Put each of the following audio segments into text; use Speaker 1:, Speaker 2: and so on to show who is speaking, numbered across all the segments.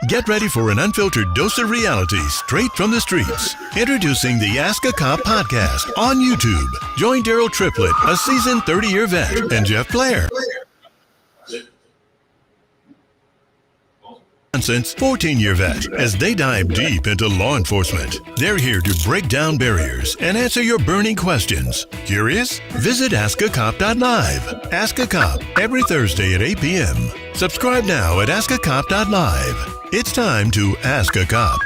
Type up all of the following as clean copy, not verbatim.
Speaker 1: Get ready for an unfiltered dose of reality straight from the streets. Introducing the Ask a Cop podcast on YouTube. Join Daryl Triplett, a seasoned 30-year vet, and Jeff Blair, since 14-year vet, as they dive deep into law enforcement. They're here to break down barriers and answer your burning questions. Curious? Visit askacop.live. Ask a Cop every Thursday at 8 p.m. Subscribe now at askacop.live. It's time to Ask a Cop.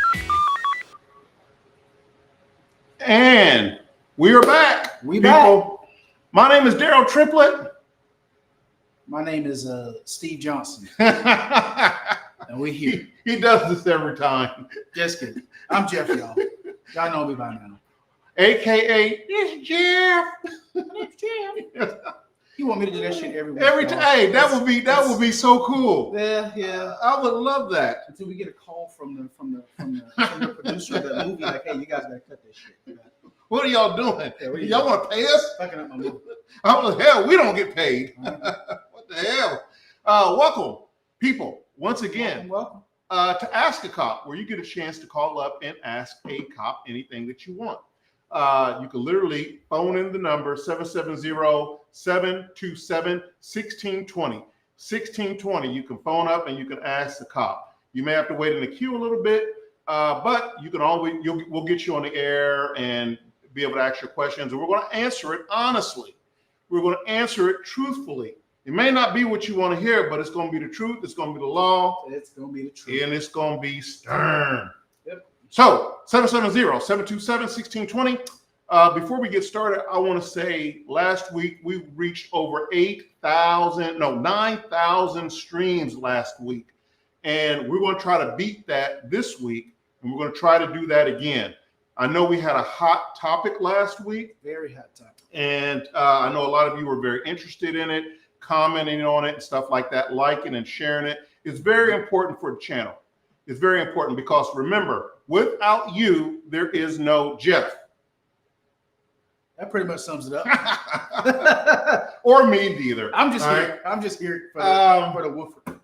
Speaker 2: And we are back. People. My name is Daryl Triplett.
Speaker 3: My name is Steve Johnson. And we here.
Speaker 2: He does this every time.
Speaker 3: Just kidding. I'm Jeff, y'all. Y'all know me by now.
Speaker 2: AKA, it's Jeff.
Speaker 3: It's Jeff. You want me to do that shit every week?
Speaker 2: Every time. Hey, that would be so cool.
Speaker 3: Yeah.
Speaker 2: I would love that.
Speaker 3: Until we get a call from the producer of that movie, like, hey, you guys gotta cut this shit.
Speaker 2: What are y'all doing?
Speaker 3: Yeah,
Speaker 2: y'all want to pay us?
Speaker 3: Fucking up my movie.
Speaker 2: Oh, hell, we don't get paid. What the hell? Welcome, people. Once again,
Speaker 3: welcome.
Speaker 2: To Ask a Cop, where you get a chance to call up and ask a cop anything that you want. You can literally phone in the number 770-727-1620. 1620. You can phone up and you can ask the cop. You may have to wait in the queue a little bit, but you can always we'll get you on the air and be able to ask your questions, and we're going to answer it honestly. We're going to answer it truthfully. It may not be what you want to hear, but it's going to be the truth. It's going to be the law.
Speaker 3: It's going to be the truth.
Speaker 2: And it's going to be stern.
Speaker 3: Yep.
Speaker 2: So 770-727-1620. Before we get started, I want to say last week we reached over 9,000 streams last week. And we're going to try to beat that this week. And we're going to try to do that again. I know we had a hot topic last week.
Speaker 3: Very hot topic.
Speaker 2: And I know a lot of you were very interested in it, commenting on it and stuff like that, liking and sharing it. It's very important for the channel. It's very important because remember, without you, there is no Jeff.
Speaker 3: That pretty much sums it up.
Speaker 2: Or me neither.
Speaker 3: I'm just here. I'm just here for the woofer.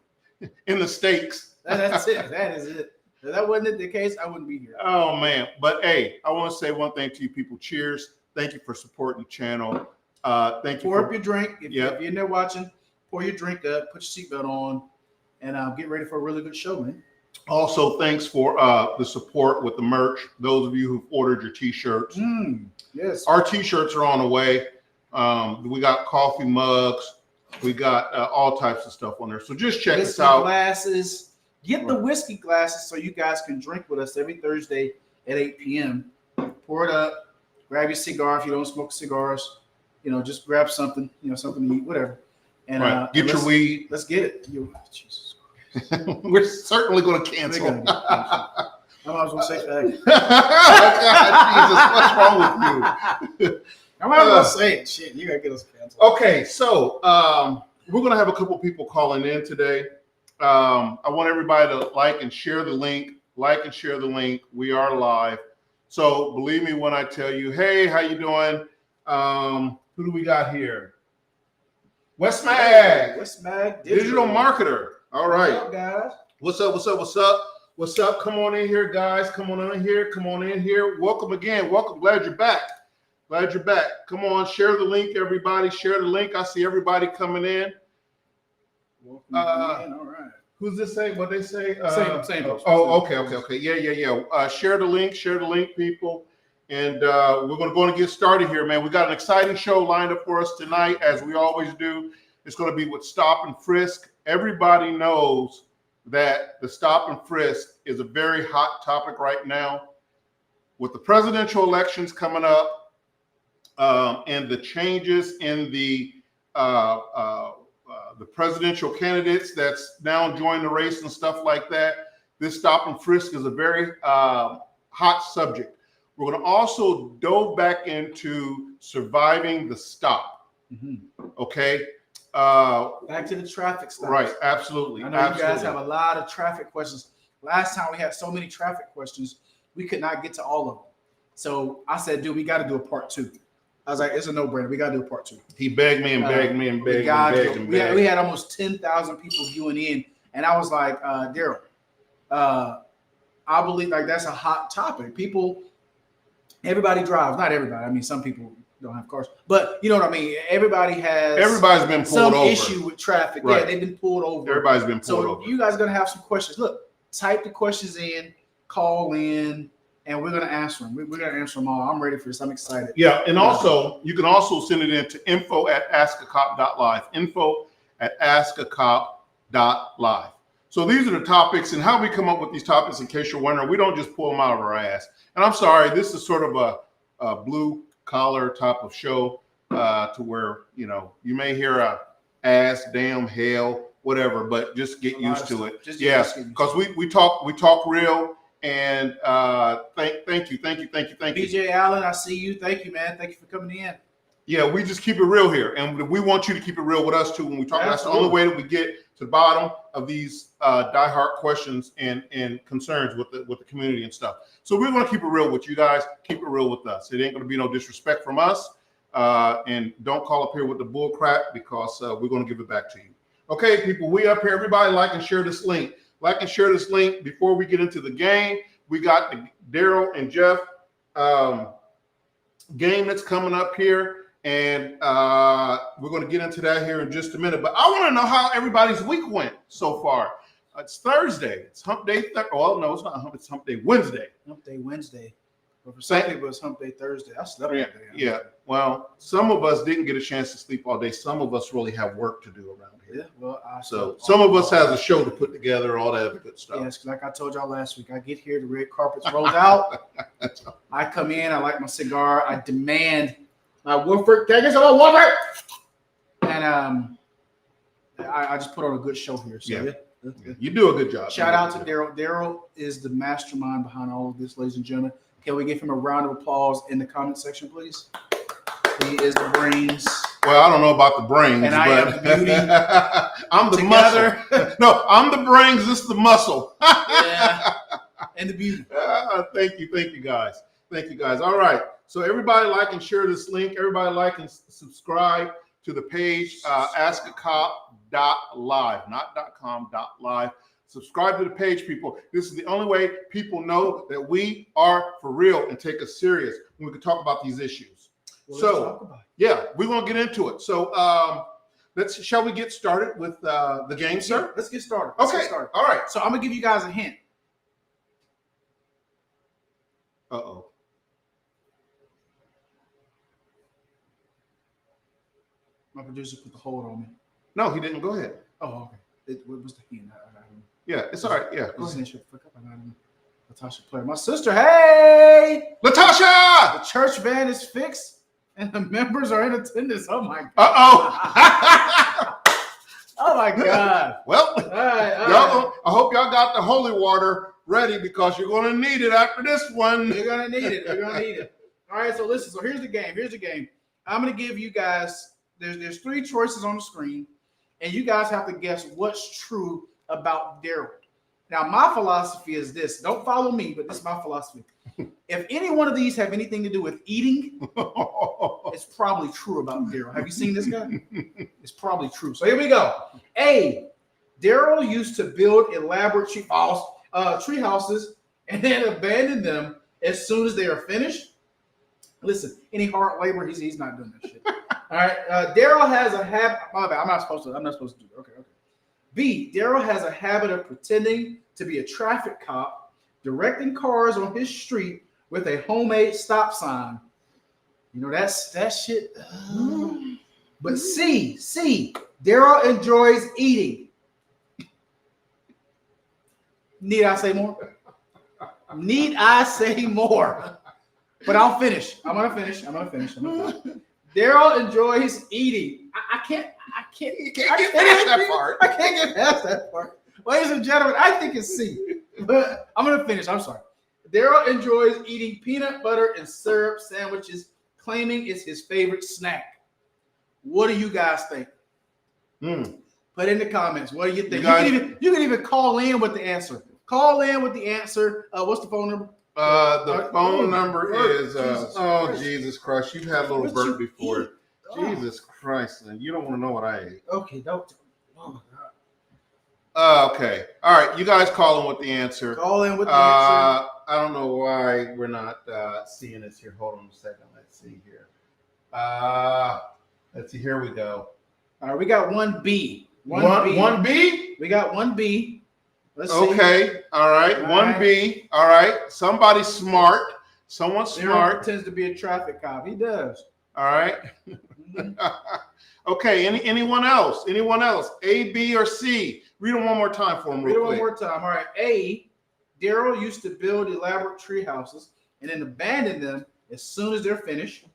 Speaker 2: In the stakes.
Speaker 3: That's it. That is it. If that wasn't the case, I wouldn't be here.
Speaker 2: Oh man. But hey, I want to say one thing to you people. Cheers. Thank you for supporting the channel. Thank you.
Speaker 3: Pour up your drink. If
Speaker 2: Yep.
Speaker 3: you're in there watching, pour your drink up, put your seatbelt on, and get ready for a really good show, man.
Speaker 2: Also, thanks for the support with the merch. Those of you who've ordered your t-shirts.
Speaker 3: Yes.
Speaker 2: Our t-shirts are on the way. We got coffee mugs. We got all types of stuff on there. So just check us out.
Speaker 3: Glasses. Get the whiskey glasses so you guys can drink with us every Thursday at 8 p.m. Pour it up. Grab your cigar if you don't smoke cigars. Just grab something, something to eat, whatever. And
Speaker 2: get your weed.
Speaker 3: Let's get it. Jesus Christ.
Speaker 2: We're certainly going to cancel.
Speaker 3: I might as well say faggot.
Speaker 2: Jesus, what's wrong with you?
Speaker 3: I might as well say it. Shit, you got to get us canceled.
Speaker 2: Okay, so we're going to have a couple people calling in today. I want everybody to like and share the link. Like and share the link. We are live. So believe me when I tell you, hey, how you doing? Who do we got here? West Mag.
Speaker 3: West Mag.
Speaker 2: Digital marketer. All right.
Speaker 3: What's up, guys?
Speaker 2: What's up? What's up? What's up? What's up? Come on in here, guys. Come on in here. Come on in here. Welcome again. Welcome. Glad you're back. Glad you're back. Come on. Share the link, everybody. Share the link. I see everybody coming in.
Speaker 3: Welcome again. All right.
Speaker 2: Who's this saying? What they say?
Speaker 3: Same.
Speaker 2: Oh, okay. Yeah. Share the link, people. And we're going to get started here, man. We got an exciting show lined up for us tonight, as we always do. It's going to be with Stop and Frisk. Everybody knows that the Stop and Frisk is a very hot topic right now. With the presidential elections coming up and the changes in the presidential candidates that's now joined the race and stuff like that, this Stop and Frisk is a very hot subject. We're going to also dove back into surviving the stop. Okay.
Speaker 3: Back to the traffic stops.
Speaker 2: Right. Absolutely.
Speaker 3: I know you guys have a lot of traffic questions. Last time we had so many traffic questions, we could not get to all of them. So I said, dude, we got to do a part 2. I was like, it's a no-brainer. We got to do a part 2.
Speaker 2: He begged me and begged me and begged me.
Speaker 3: We had almost 10,000 people viewing in. And I was like, Daryl, I believe like that's a hot topic. Everybody drives. Not everybody. I mean, some people don't have cars, but you know what I mean. Everybody's
Speaker 2: been pulled
Speaker 3: some
Speaker 2: over.
Speaker 3: issue with traffic.
Speaker 2: Right.
Speaker 3: Yeah, they've been pulled over.
Speaker 2: Everybody's been pulled over.
Speaker 3: So you guys are gonna have some questions. Look, type the questions in, call in, and we're gonna answer them. We're gonna answer them all. I'm ready for this. I'm excited.
Speaker 2: Yeah, and also you can also send it in to info@askacop.live. Info@askacop.live. So these are the topics, and how we come up with these topics. In case you're wondering, we don't just pull them out of our ass. And I'm sorry, this is sort of a blue collar type of show, to where you may hear a ass, damn, hell, whatever, but just get used to it. Because we talk real. And thank you.
Speaker 3: BJ Allen, I see you. Thank you, man. Thank you for coming in.
Speaker 2: Yeah, we just keep it real here, and we want you to keep it real with us too when we talk. That's the only way that we get to the bottom of these diehard questions and concerns with the community and stuff. So we're going to keep it real with you guys. Keep it real with us. It ain't going to be no disrespect from us, and don't call up here with the bull crap, because we're going to give it back to you. Okay, people, we up here. Everybody like and share this link. Like and share this link before we get into the game. We got the Daryl and Jeff game that's coming up here. And we're going to get into that here in just a minute. But I want to know how everybody's week went so far. It's Thursday. It's hump day. Well, no, it's not hump. It's hump day Wednesday.
Speaker 3: Hump day Wednesday. But for some people, it's hump day Thursday. I slept all day.
Speaker 2: Yeah. Well, some of us didn't get a chance to sleep all day. Some of us really have work to do around here.
Speaker 3: Yeah. Well,
Speaker 2: so some of us has a show to put together, all that other good stuff.
Speaker 3: Yes, like I told y'all last week, I get here, the red carpet's rolled out. I come in, I light my cigar, I demand my Woodford. Can I get some more Woodford? And I just put on a good show here. So yeah.
Speaker 2: You do a good job.
Speaker 3: Shout out to Daryl. Daryl is the mastermind behind all of this, ladies and gentlemen. Can we give him a round of applause in the comment section, please? He is the brains.
Speaker 2: Well, I don't know about the brains,
Speaker 3: and I am the beauty.
Speaker 2: I'm the muscle. No, I'm the brains. This is the muscle.
Speaker 3: Yeah, and the beauty.
Speaker 2: Thank you guys. Thank you guys. All right. So everybody like and share this link. Everybody like and subscribe to the page, askacop.live, not .com, .live. Subscribe to the page, people. This is the only way people know that we are for real and take us serious when we can talk about these issues. Well, so, yeah, we're going to get into it. So, shall we get started with the game, sir?
Speaker 3: Let's get started.
Speaker 2: Okay. All right.
Speaker 3: So I'm going to give you guys a hint.
Speaker 2: Uh-oh.
Speaker 3: My producer put the hold on me.
Speaker 2: No, he didn't. Go ahead.
Speaker 3: Oh, okay. What was the hint?
Speaker 2: Yeah, it's all right. Yeah.
Speaker 3: Latasha Player. My sister, hey!
Speaker 2: Latasha!
Speaker 3: The church van is fixed and the members are in attendance. Oh, my God.
Speaker 2: Uh-oh.
Speaker 3: Oh, my God.
Speaker 2: Well, all right. I hope y'all got the holy water ready, because you're going to need it after this one.
Speaker 3: You're going to need it. All right, so listen. So here's the game. I'm going to give you guys, there's three choices on the screen, and you guys have to guess what's true about Daryl. Now, my philosophy is this. Don't follow me, but this is my philosophy. If any one of these have anything to do with eating, it's probably true about Daryl. Have you seen this guy? It's probably true. So here we go. A, Daryl used to build elaborate tree houses and then abandon them as soon as they are finished. Listen, any hard labor, he's not doing that shit. All right. Daryl has a habit. My bad. I'm not supposed to do it. Okay. B, Daryl has a habit of pretending to be a traffic cop, directing cars on his street with a homemade stop sign. You know, that shit. But C, Daryl enjoys eating. Need I say more? But I'll finish. I'm gonna finish. Daryl enjoys eating. I can't get past that part. Ladies and gentlemen, I think it's C. But I'm gonna finish. I'm sorry. Daryl enjoys eating peanut butter and syrup sandwiches, claiming it's his favorite snack. What do you guys think? Put in the comments. What do you think? You can even call in with the answer. What's the phone number?
Speaker 2: The phone number is Jesus Christ. You've had a little bird before. Jesus Christ, man. You don't want to know what I ate.
Speaker 3: Okay, don't. Oh,
Speaker 2: Okay. All right. You guys call in with the answer.
Speaker 3: Call in with the answer.
Speaker 2: I don't know why we're not seeing this here. Hold on a second. Let's see here. Let's see. Here we go.
Speaker 3: All right, we got 1B.
Speaker 2: 1B?
Speaker 3: We got 1B. Let's see.
Speaker 2: Okay. All right. 1B. All right. Somebody smart. Someone smart.
Speaker 3: Tends to be a traffic cop. He does.
Speaker 2: All right. Okay. Anyone else? Anyone else? A, B, or C? Read them one more time for them.
Speaker 3: Read it one more time. All right. A, Daryl used to build elaborate tree houses and then abandon them as soon as they're finished.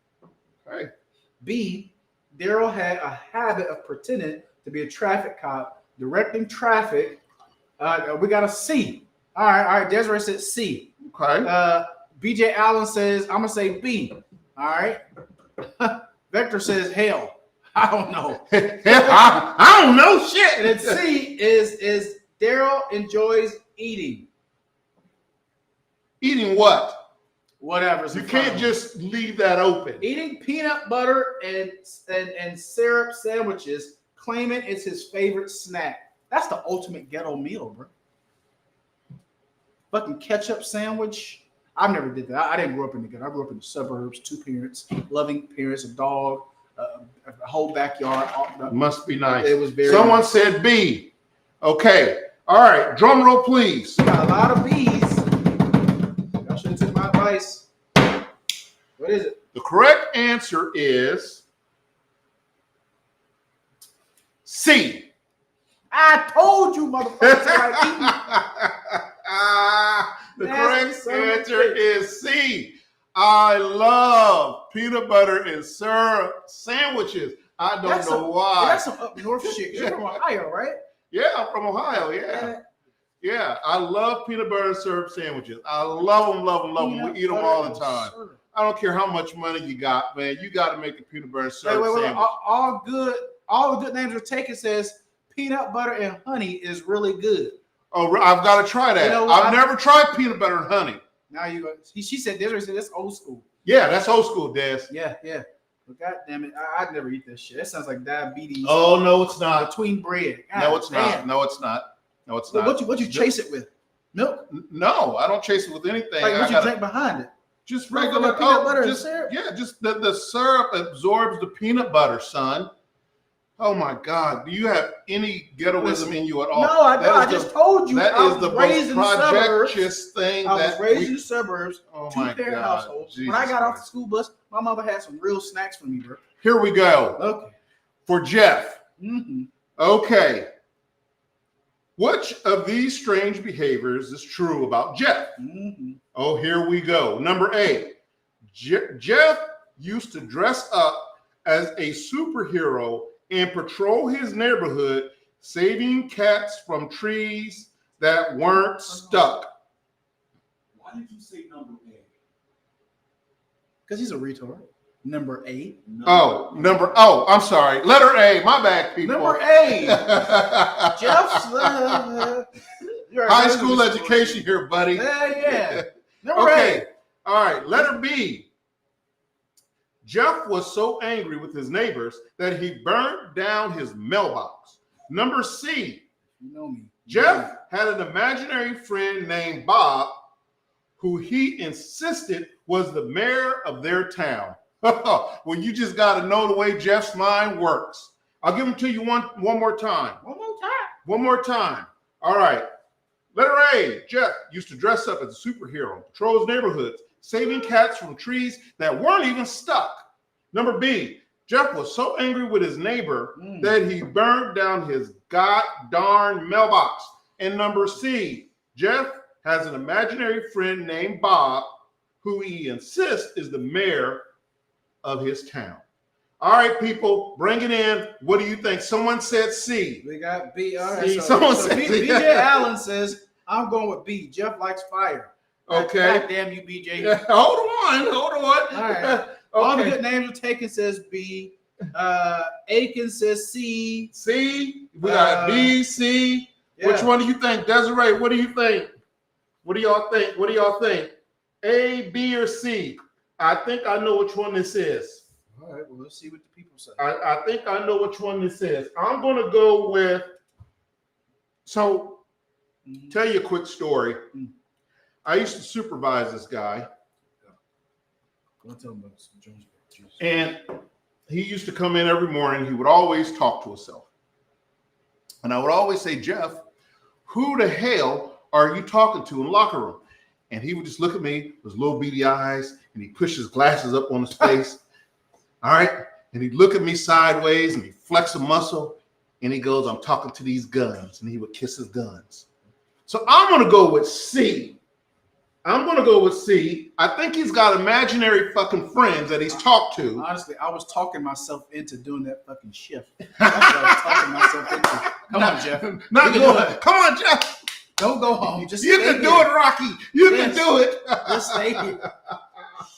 Speaker 2: Okay.
Speaker 3: B, Daryl had a habit of pretending to be a traffic cop, directing traffic. We got a C. All right. Desiree said C.
Speaker 2: Okay.
Speaker 3: BJ Allen says, I'm going to say B. All right. Vector says, hell. I don't know.
Speaker 2: I don't know shit.
Speaker 3: And then C is Daryl enjoys eating.
Speaker 2: Eating what?
Speaker 3: Whatever.
Speaker 2: You can't just leave that open.
Speaker 3: Eating peanut butter and syrup sandwiches, claiming it's his favorite snack. That's the ultimate ghetto meal, bro. Fucking ketchup sandwich. I never did that. I didn't grow up in the ghetto. I grew up in the suburbs, 2 parents, loving parents, a dog, a whole backyard.
Speaker 2: Must be nice.
Speaker 3: It was very
Speaker 2: Someone
Speaker 3: nice.
Speaker 2: said B. Okay. All right. Drum roll, please.
Speaker 3: Got a lot of B's. Y'all should have took my advice. What is it?
Speaker 2: The correct answer is C.
Speaker 3: I told you, motherfucker.
Speaker 2: The correct answer is C. I love peanut butter and syrup sandwiches. I don't know why.
Speaker 3: That's some up north shit. You're from Ohio, right?
Speaker 2: Yeah, I'm from Ohio. Yeah. I love peanut butter and syrup sandwiches. I love them. We eat them all the time. I don't care how much money you got, man. You got to make a peanut butter and syrup sandwich.
Speaker 3: All the good names are taken. Says peanut butter and honey is really good.
Speaker 2: Oh, I've got to try that. I've never tried peanut butter and honey.
Speaker 3: Now you go. She said this. That's old school.
Speaker 2: Yeah, that's old school, Des.
Speaker 3: Yeah. But God damn it, I'd never eat that shit. That sounds like diabetes.
Speaker 2: Oh no, it's not.
Speaker 3: Between bread. God,
Speaker 2: no, it's not. No, it's not.
Speaker 3: What you chase it with? Milk?
Speaker 2: No, I don't chase it with anything.
Speaker 3: Like what you drink behind it?
Speaker 2: Just regular
Speaker 3: peanut butter and syrup.
Speaker 2: Yeah, just the syrup absorbs the peanut butter, son. Oh my God! Do you have any ghettoism in you at all?
Speaker 3: No, I don't. I just told you.
Speaker 2: That is the most projectious thing.
Speaker 3: I was raised in the suburbs.
Speaker 2: Oh my God!
Speaker 3: Two-parent households. When I got off the school bus, my mother had some real snacks for me, bro.
Speaker 2: Here we go.
Speaker 3: Okay.
Speaker 2: For Jeff.
Speaker 3: Mm-hmm.
Speaker 2: Okay. Which of these strange behaviors is true about Jeff?
Speaker 3: Mm-hmm.
Speaker 2: Oh, here we go. Number A. Jeff used to dress up as a superhero and patrol his neighborhood, saving cats from trees that weren't stuck.
Speaker 4: Why did you say number A?
Speaker 3: Because he's a retard. Number A.
Speaker 2: I'm sorry. Letter A. My bad, people.
Speaker 3: Number A. Jeff's
Speaker 2: high school education here, buddy.
Speaker 3: Yeah. Number A.
Speaker 2: All right. Letter B. Jeff was so angry with his neighbors that he burned down his mailbox. Number C.
Speaker 3: You know me.
Speaker 2: Jeff had an imaginary friend named Bob who he insisted was the mayor of their town. Well, you just got to know the way Jeff's mind works. I'll give them to you one more time. One more time. All right. Letter A. Jeff used to dress up as a superhero, patrol his neighborhoods, saving cats from trees that weren't even stuck. Number B. Jeff was so angry with his neighbor that he burned down his god-darn mailbox. And number C. Jeff has an imaginary friend named Bob who he insists is the mayor of his town. All right, people, bring it in. What do you think? Someone said C.
Speaker 3: We got B. All right.
Speaker 2: Someone said C.
Speaker 3: BJ Allen says, I'm going with B. Jeff likes fire.
Speaker 2: Okay.
Speaker 3: God damn you, BJ.
Speaker 2: Yeah, hold on.
Speaker 3: All right.
Speaker 2: Okay.
Speaker 3: All the good names are taken says B. Aiken says C.
Speaker 2: C. We got B, C. Yeah. Which one do you think? Desiree, what do you think? What do y'all think? A, B, or C? I think I know which one this is.
Speaker 3: All right, well, let's see what the people say.
Speaker 2: I think I know which one this is. I'm going to go with So, tell you a quick story.
Speaker 3: Mhm.
Speaker 2: I used to supervise this guy,
Speaker 3: Don't tell him about some Jonesboro juice.
Speaker 2: and he used to come in every morning. He would always talk to himself. And I would always say, Jeff, who the hell are you talking to in the locker room? And he would just look at me with his little beady eyes, and he'd push his glasses up on his face. All right. And he'd look at me sideways, and he'd flex a muscle, and he goes, I'm talking to these guns. And he would kiss his guns. So I'm going to go with C. I think he's got imaginary fucking friends that he's talked to.
Speaker 3: Honestly, I was talking myself into doing that fucking shift. That's what I was talking myself into. Come on, Jeff.
Speaker 2: Not
Speaker 3: You can
Speaker 2: good.
Speaker 3: do it.
Speaker 2: Come on, Jeff.
Speaker 3: Don't go home. Just
Speaker 2: You
Speaker 3: stay
Speaker 2: can
Speaker 3: here.
Speaker 2: do it, Rocky. You
Speaker 3: Yes.
Speaker 2: can do it.
Speaker 3: Just stay here.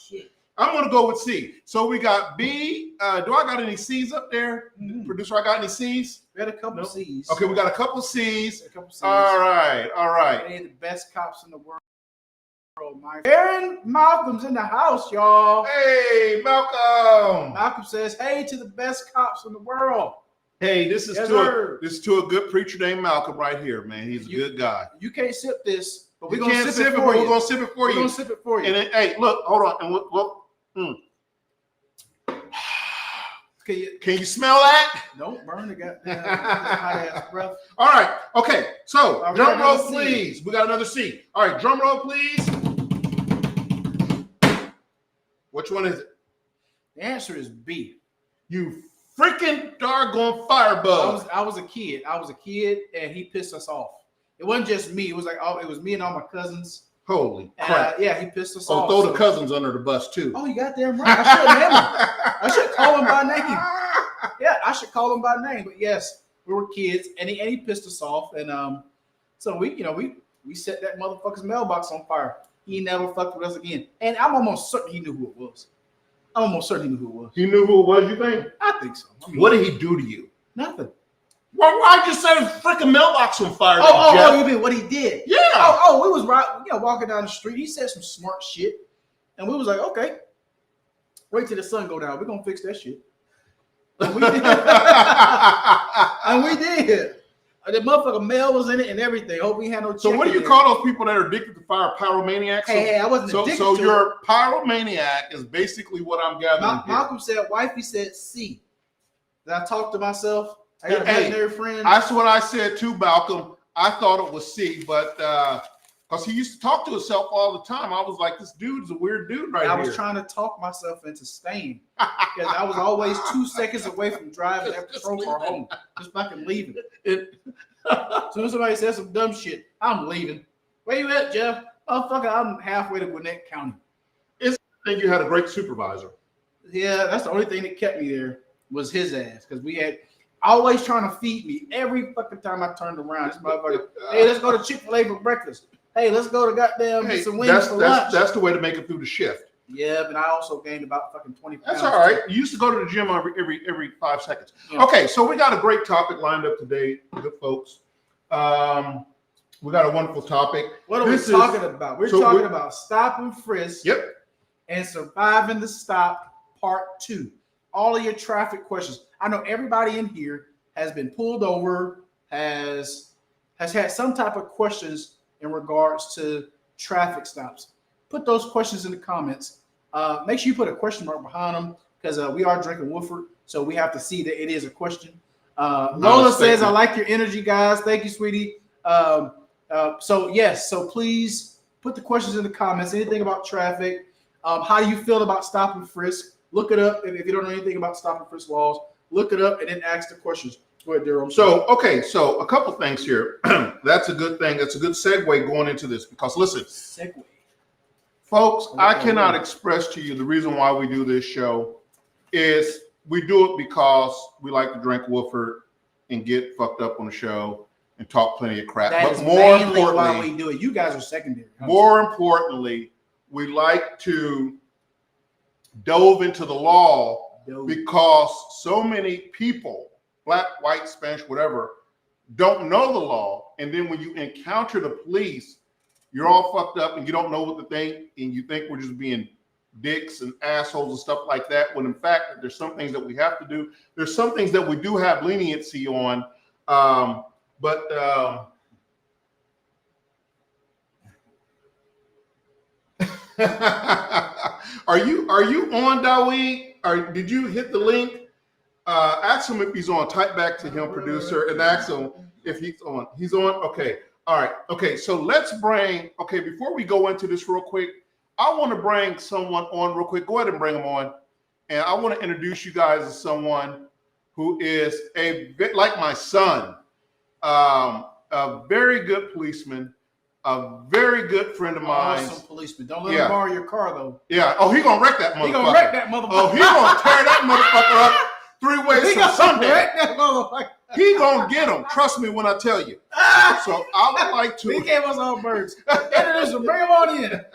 Speaker 3: Shit.
Speaker 2: I'm going to go with C. So we got B. Do I got any C's up there? Producer, I got any C's?
Speaker 3: We had a couple
Speaker 2: No.
Speaker 3: C's.
Speaker 2: Okay, we got a couple C's.
Speaker 3: A couple C's.
Speaker 2: All right.
Speaker 3: Hey, the best cops in the world. My Aaron Malcolm's in the house, y'all.
Speaker 2: Hey, Malcolm.
Speaker 3: Malcolm says, "Hey to the best cops in the world."
Speaker 2: Hey, this is
Speaker 3: Yes,
Speaker 2: to
Speaker 3: sir.
Speaker 2: a good preacher named Malcolm right here, man. He's a good guy.
Speaker 3: You can't sip this, but we're
Speaker 2: We
Speaker 3: gonna
Speaker 2: can't
Speaker 3: sip it
Speaker 2: but
Speaker 3: for
Speaker 2: we're
Speaker 3: you.
Speaker 2: gonna sip it for
Speaker 3: We're
Speaker 2: you.
Speaker 3: gonna sip it for you.
Speaker 2: And then, hey, look, hold on, and can you smell that?
Speaker 3: Don't burn the goddamn hot ass breath.
Speaker 2: All right. Okay. So
Speaker 3: All right,
Speaker 2: drum roll,
Speaker 3: another C.
Speaker 2: please. We got another C. All right. Drum roll, please. Which one is it?
Speaker 3: The answer is B.
Speaker 2: You freaking doggone firebug.
Speaker 3: I was a kid. And he pissed us off. It wasn't just me. It was like it was me and all my cousins.
Speaker 2: Holy
Speaker 3: And,
Speaker 2: crap.
Speaker 3: yeah, he pissed us
Speaker 2: Oh,
Speaker 3: off.
Speaker 2: throw
Speaker 3: so-
Speaker 2: the cousins under the bus too.
Speaker 3: Oh, you goddamn right. I should name him. I should call him by name. Yeah, I should call him by name. But yes, we were kids, and he pissed us off, and so we set that motherfucker's mailbox on fire. He never fucked with us again, and I'm almost certain he knew who it was.
Speaker 2: You knew who it was, you think?
Speaker 3: I think so. I mean,
Speaker 2: What did he do to you?
Speaker 3: Nothing.
Speaker 2: Why'd you set his freaking mailbox on fire?
Speaker 3: Oh,
Speaker 2: Jeff?
Speaker 3: you mean what he did?
Speaker 2: Yeah.
Speaker 3: We was walking down the street. He said some smart shit, and we was like, okay, wait till the sun go down. We're gonna fix that shit. And we did. And we did. The motherfucker mail was in it and everything. Hope we had no.
Speaker 2: So
Speaker 3: check
Speaker 2: what do
Speaker 3: in
Speaker 2: you
Speaker 3: there.
Speaker 2: call those people that are addicted to fire? Pyromaniacs?
Speaker 3: Hey, I wasn't addicted
Speaker 2: So
Speaker 3: to
Speaker 2: your pyromaniac is basically what I'm gathering here.
Speaker 3: Malcolm said, wifey said C. Did I talk to myself? I got a
Speaker 2: Hey,
Speaker 3: imaginary friend.
Speaker 2: That's what I said too, Malcolm. I thought it was C, but because he used to talk to himself all the time, I was like, this dude is a weird dude right
Speaker 3: I
Speaker 2: here.
Speaker 3: was trying to talk myself into staying because I was always 2 seconds away from driving that patrol car home. Just fucking leaving. As soon as somebody says some dumb shit, I'm leaving. Where you at, Jeff? Motherfucker, I'm halfway to Gwinnett County.
Speaker 2: I think you had a great supervisor.
Speaker 3: Yeah, that's the only thing that kept me there was his ass because we had always trying to feed me every fucking time I turned around. This motherfucker, hey, let's go to Chick-fil-A for breakfast. Hey, let's go to goddamn get some wings for lunch.
Speaker 2: That's the way to make it through the shift.
Speaker 3: Yeah, but I also gained about fucking 20 pounds.
Speaker 2: That's all right. You used to go to the gym every 5 seconds.
Speaker 3: Yeah.
Speaker 2: Okay, so we got a great topic lined up today, good folks. We got a wonderful topic.
Speaker 3: What are we talking about? We're talking about Stop and Frisk.
Speaker 2: Yep.
Speaker 3: And Surviving the Stop Part 2. All of your traffic questions. I know everybody in here has been pulled over, has had some type of questions in regards to traffic stops. Put those questions in the comments. Make sure you put a question mark behind them because we are drinking Woodford, so we have to see that it is a question. Lola says, I like your energy, guys. Thank you, sweetie. So please put the questions in the comments. Anything about traffic. How do you feel about Stop and Frisk? Look it up. If you don't know anything about Stop and Frisk laws, look it up and then ask the questions. Go ahead, Daryl.
Speaker 2: So a couple things here. That's a good thing. That's a good segue going into this because listen,
Speaker 3: Segue.
Speaker 2: folks, I cannot express to you the reason why we do this show is we do it because we like to drink Woodford and get fucked up on the show and talk plenty of crap.
Speaker 3: That is
Speaker 2: but more
Speaker 3: mainly why
Speaker 2: importantly,
Speaker 3: we do it. You guys are secondary.
Speaker 2: more importantly, we like to dove into the law because so many people, black, white, Spanish, whatever, don't know the law. And then when you encounter the police, you're all fucked up and you don't know what to think. And you think we're just being dicks and assholes and stuff like that. When in fact, there's some things that we have to do. There's some things that we do have leniency on. But Are you on, Dawid? Or did you hit the link? Ask him if he's on. Type back to him, producer, and ask him if he's on. He's on? Okay. All right. Okay. So before we go into this real quick, I want to bring someone on real quick. Go ahead and bring him on. And I want to introduce you guys to someone who is a bit like my son, a very good policeman, a very good friend of mine.
Speaker 3: Awesome policeman. Don't let him borrow your car, though.
Speaker 2: Yeah. Oh, he gonna wreck that motherfucker.
Speaker 3: He gonna wreck that motherfucker.
Speaker 2: Oh, he gonna tear that motherfucker up 3 ways from Sunday.
Speaker 3: Wreck that motherfucker.
Speaker 2: He gonna get him. Trust me when I tell you. So I would like to.
Speaker 3: He gave us all birds. Introduce him. Bring him on in.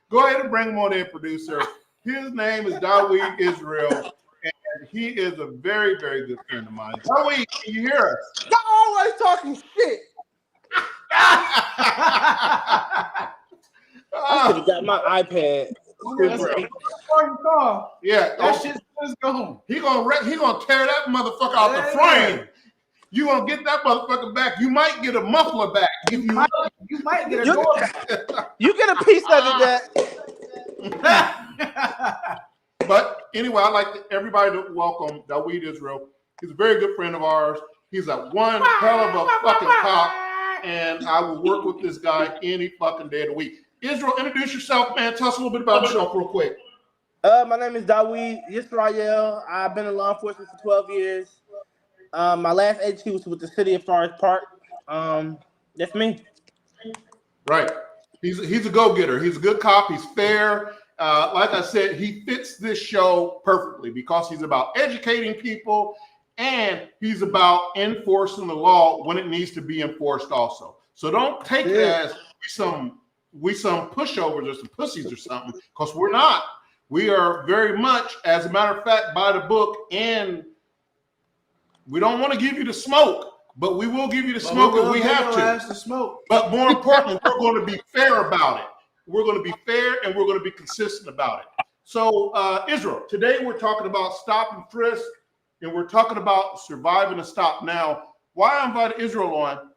Speaker 2: Go ahead and bring him on in, producer. His name is Dawid Israel, and he is a very, very good friend of mine. Dawid, can you hear us?
Speaker 5: You're always talking shit. I should have got my iPad.
Speaker 2: Yeah,
Speaker 3: that shit's gone.
Speaker 2: He gonna tear that motherfucker out the frame. You gonna get that motherfucker back. You might get a muffler back. You
Speaker 3: might get a door back.
Speaker 5: You get a piece of it back.
Speaker 2: But anyway, I'd like everybody to welcome Dawid Israel. He's a very good friend of ours. He's a one hell of a fucking cop, and I will work with this guy any fucking day of the week. Israel, introduce yourself, man. Tell us a little bit about yourself real quick.
Speaker 5: My name is Dawid Israel. I've been in law enforcement for 12 years. My last HQ was with the city of Forest Park. That's me.
Speaker 2: Right. He's a go-getter. He's a good cop. He's fair. Like I said, he fits this show perfectly because he's about educating people and he's about enforcing the law when it needs to be enforced also. So don't take it as we some pushovers or some pussies or something, because we're not. We are very much, as a matter of fact, by the book, and we don't want to give you the smoke, but we will give you the smoke if we have to.
Speaker 3: The smoke.
Speaker 2: But more importantly, we're going to be fair about it. We're going to be fair and we're going to be consistent about it. So, Israel, today we're talking about stop and frisk, and we're talking about surviving a stop. Now, why I invited Israel on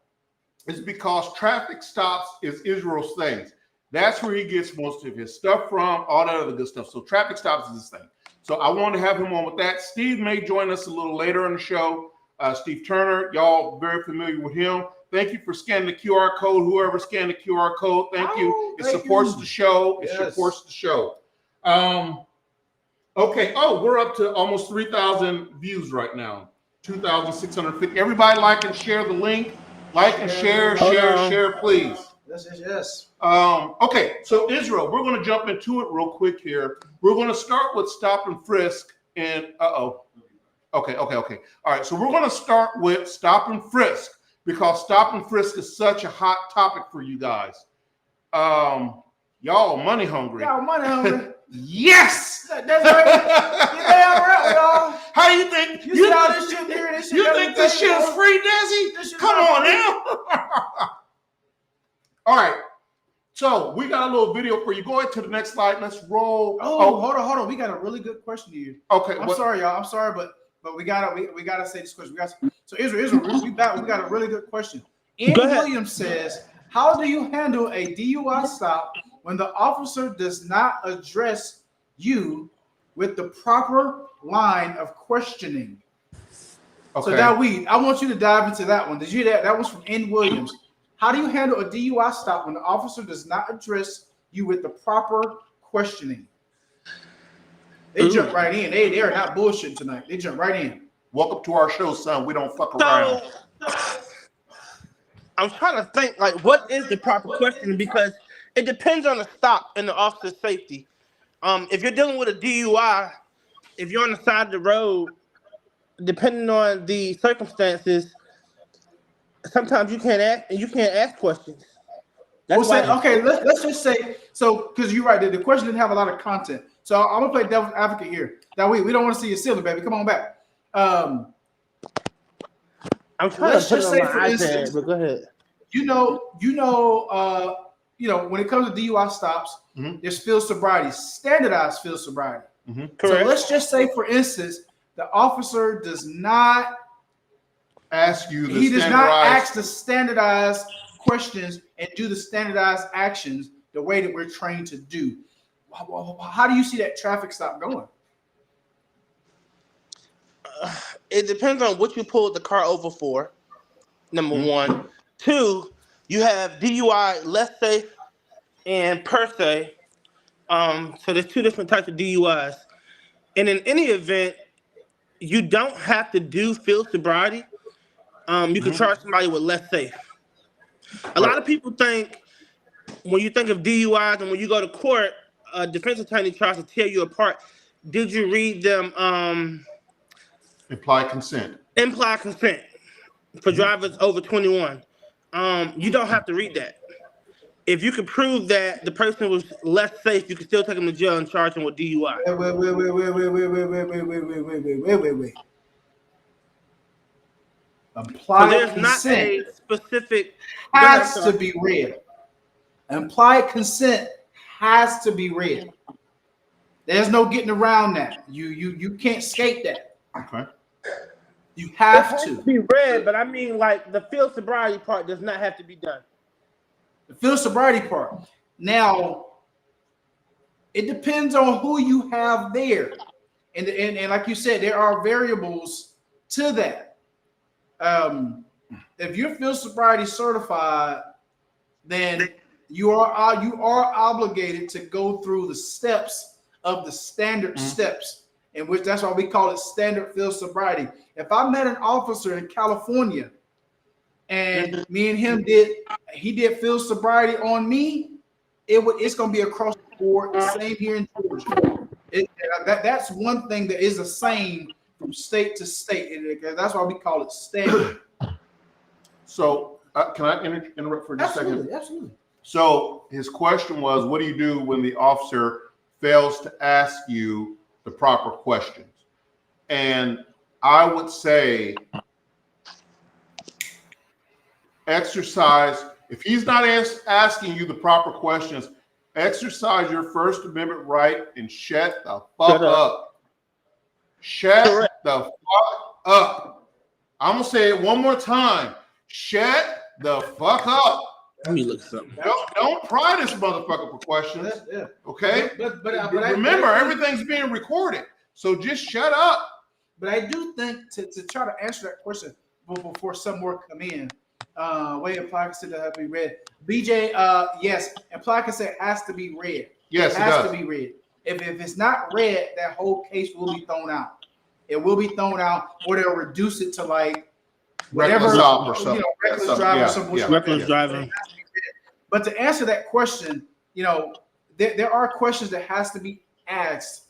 Speaker 2: is because traffic stops is Israel's thing. That's where he gets most of his stuff from, all that other good stuff. So traffic stops is his thing. So I want to have him on with that. Steve may join us a little later in the show. Steve Turner, y'all very familiar with him. Thank you for scanning the QR code. Whoever scanned the QR code, thank you. It supports the show. It supports the show. Okay. Oh, we're up to almost 3,000 views right now. 2,650. Everybody like and share the link. Like and share, please.
Speaker 3: Yes.
Speaker 2: Okay, so Israel, we're going to jump into it real quick here. We're going to start with stop and frisk, and Okay. All right, so we're going to start with stop and frisk because stop and frisk is such a hot topic for you guys. Y'all money hungry.
Speaker 3: Y'all money hungry.
Speaker 2: Yes,
Speaker 3: that's right. You're damn right, y'all.
Speaker 2: How do you think?
Speaker 3: You see all this shit here? This shit
Speaker 2: you think this shit is free, Desi? Come on now. All right. So we got a little video for you. Go ahead to the next slide. Let's roll.
Speaker 3: Oh, hold on. We got a really good question to you.
Speaker 2: Okay.
Speaker 3: I'm sorry, y'all. I'm sorry, but we gotta say this question. So Israel, we got a really good question. Ian Williams says, how do you handle a DUI stop when the officer does not address you with the proper line of questioning? Okay. So Dawid, I want you to dive into that one. Did you hear that? That was from Ian Williams. How do you handle a DUI stop when the officer does not address you with the proper questioning? They jump right in. They are not bullshitting tonight. They jump right in.
Speaker 2: Welcome to our show, son. We don't fuck around.
Speaker 5: I'm trying to think, like, what is the proper questioning? Because it depends on the stop and the officer's safety. If you're dealing with a DUI, if you're on the side of the road, depending on the circumstances, sometimes you can't ask questions.
Speaker 3: Okay, let's just say so, because you're right. The question didn't have a lot of content. So I'm gonna play devil's advocate here. Now we don't want to see you silly, baby. Come on back.
Speaker 5: I'm trying to put it on my iPad, but go ahead.
Speaker 3: You know, when it comes to DUI stops, there's field sobriety, standardized field sobriety.
Speaker 5: Correct.
Speaker 3: So let's just say, for instance, the officer does not
Speaker 2: ask you.
Speaker 3: He does not ask the standardized questions and do the standardized actions the way that we're trained to do. How do you see that traffic stop going?
Speaker 5: It depends on what you pulled the car over for. Number one. Two, you have DUI, less safe, and per se. So there's two different types of DUIs. And in any event, you don't have to do field sobriety. You can charge somebody with less safe. A lot of people think when you think of DUIs and when you go to court, a defense attorney tries to tear you apart. Did you read them?
Speaker 2: Implied consent.
Speaker 5: Implied consent for drivers over 21. You don't have to read that. If you can prove that the person was less safe, you can still take them to jail and charge them with DUI.
Speaker 3: Wait.
Speaker 5: So
Speaker 3: Implied
Speaker 5: there's not
Speaker 3: consent
Speaker 5: a specific.
Speaker 3: has to be read. Implied consent has to be read. There's no getting around that. You can't skate that.
Speaker 2: Okay.
Speaker 3: You
Speaker 5: It
Speaker 3: have
Speaker 5: has
Speaker 3: to.
Speaker 5: to be read, but I mean, like the field sobriety part does not have to be done.
Speaker 3: The field sobriety part. Now, it depends on who you have there, and like you said, there are variables to that. If you're field sobriety certified, then you are obligated to go through the steps of the standard steps, in which that's why we call it standard field sobriety. If I met an officer in California and me and him did field sobriety on me, it's gonna be across the board. Same here in Georgia. That's one thing that is the same from state to state. That's why we call it standard.
Speaker 2: So can I interrupt for just a second?
Speaker 3: Absolutely.
Speaker 2: So his question was, what do you do when the officer fails to ask you the proper questions? And I would say exercise, if he's not asking you the proper questions, exercise your First Amendment right and shut the fuck up. Shut the fuck up. I'm going to say it one more time. Shut the fuck up.
Speaker 5: Let me look something.
Speaker 2: Don't pry this motherfucker for questions.
Speaker 3: Yeah.
Speaker 2: Okay?
Speaker 3: But
Speaker 2: remember, everything's being recorded. So just shut up.
Speaker 3: But I do think to try to answer that question before some more come in, way implied consent that have to be read. BJ, yes, implied consent has to be read.
Speaker 2: Yes,
Speaker 3: it has to be read. If it's not read, that whole case will be thrown out. It will be thrown out, or they'll reduce it to like whatever,
Speaker 2: reckless stop or something.
Speaker 3: Reckless driving,
Speaker 5: reckless driving.
Speaker 3: But to answer that question, there are questions that has to be asked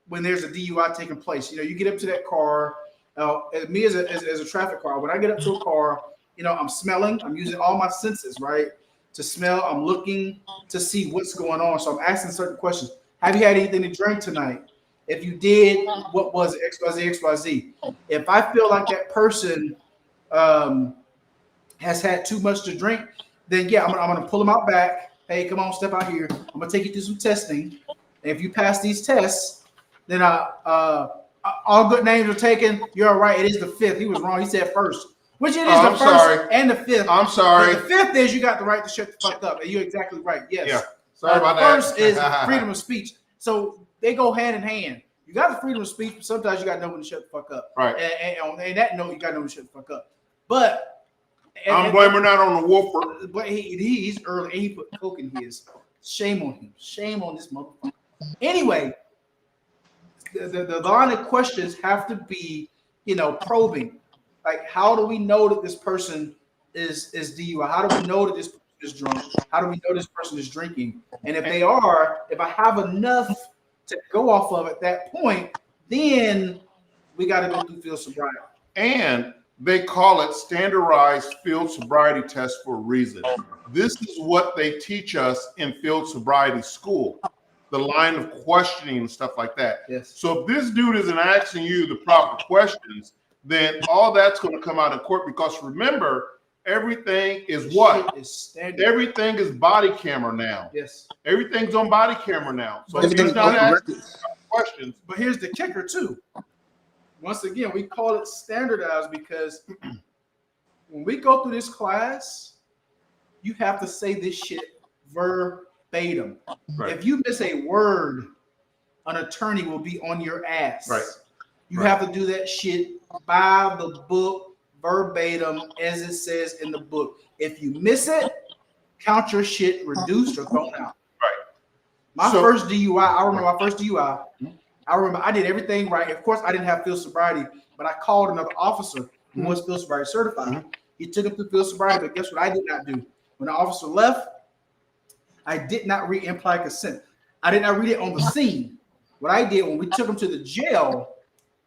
Speaker 3: when there's a DUI taking place. You get up to that car. Me as a traffic car, when I get up to a car, I'm smelling. I'm using all my senses, right, to smell. I'm looking to see what's going on. So I'm asking certain questions. Have you had anything to drink tonight? If you did, what was it? XYZ. If I feel like that person has had too much to drink, then yeah, I'm gonna pull them out back. Hey, come on, step out here. I'm gonna take you through some testing. And if you pass these tests, then all good names are taken. You're all right. It is the fifth. He was wrong. He said first, which it is the first and the fifth.
Speaker 2: I'm sorry.
Speaker 3: But the fifth is you got the right to shut the fuck up, and you're exactly right. Yes.
Speaker 2: Yeah. Sorry about that.
Speaker 3: First is freedom of speech. So they go hand in hand. You got the freedom of speech, but sometimes you got to know when to shut the fuck up.
Speaker 2: Right.
Speaker 3: And on that note, you got to know when to shut the fuck up. But
Speaker 2: I'm blaming that on the woofer.
Speaker 3: But he's early and he put coke in his. Shame on him. Shame on this motherfucker. Anyway, the line of questions have to be, probing. Like, how do we know that this person is DUI? How do we know that this person is drunk? How do we know this person is drinking? And if they are, if I have enough to go off of at that point, then we got to go through field sobriety.
Speaker 2: And they call it standardized field sobriety test for a reason. This is what they teach us in field sobriety school, the line of questioning and stuff like that.
Speaker 3: Yes.
Speaker 2: So if this dude isn't asking you the proper questions, then all that's going to come out in court, because remember, everything is what? Everything is body camera now.
Speaker 3: Yes.
Speaker 2: Everything's on body camera now. So
Speaker 5: Everything's
Speaker 2: not asking
Speaker 3: questions. But here's the kicker too. Once again, we call it standardized because when we go through this class, you have to say this shit verbatim.
Speaker 2: Right.
Speaker 3: If you miss a word, an attorney will be on your ass.
Speaker 2: Right.
Speaker 3: You have to do that shit by the book, verbatim, as it says in the book. If you miss it, count your shit reduced or thrown out.
Speaker 2: Right.
Speaker 3: My first DUI, I remember my first DUI. I remember I did everything right. Of course, I didn't have field sobriety, but I called another officer who was field sobriety certified. He took him to field sobriety, but guess what I did not do? When the officer left, I did not read implied consent. I did not read it on the scene. What I did when we took him to the jail,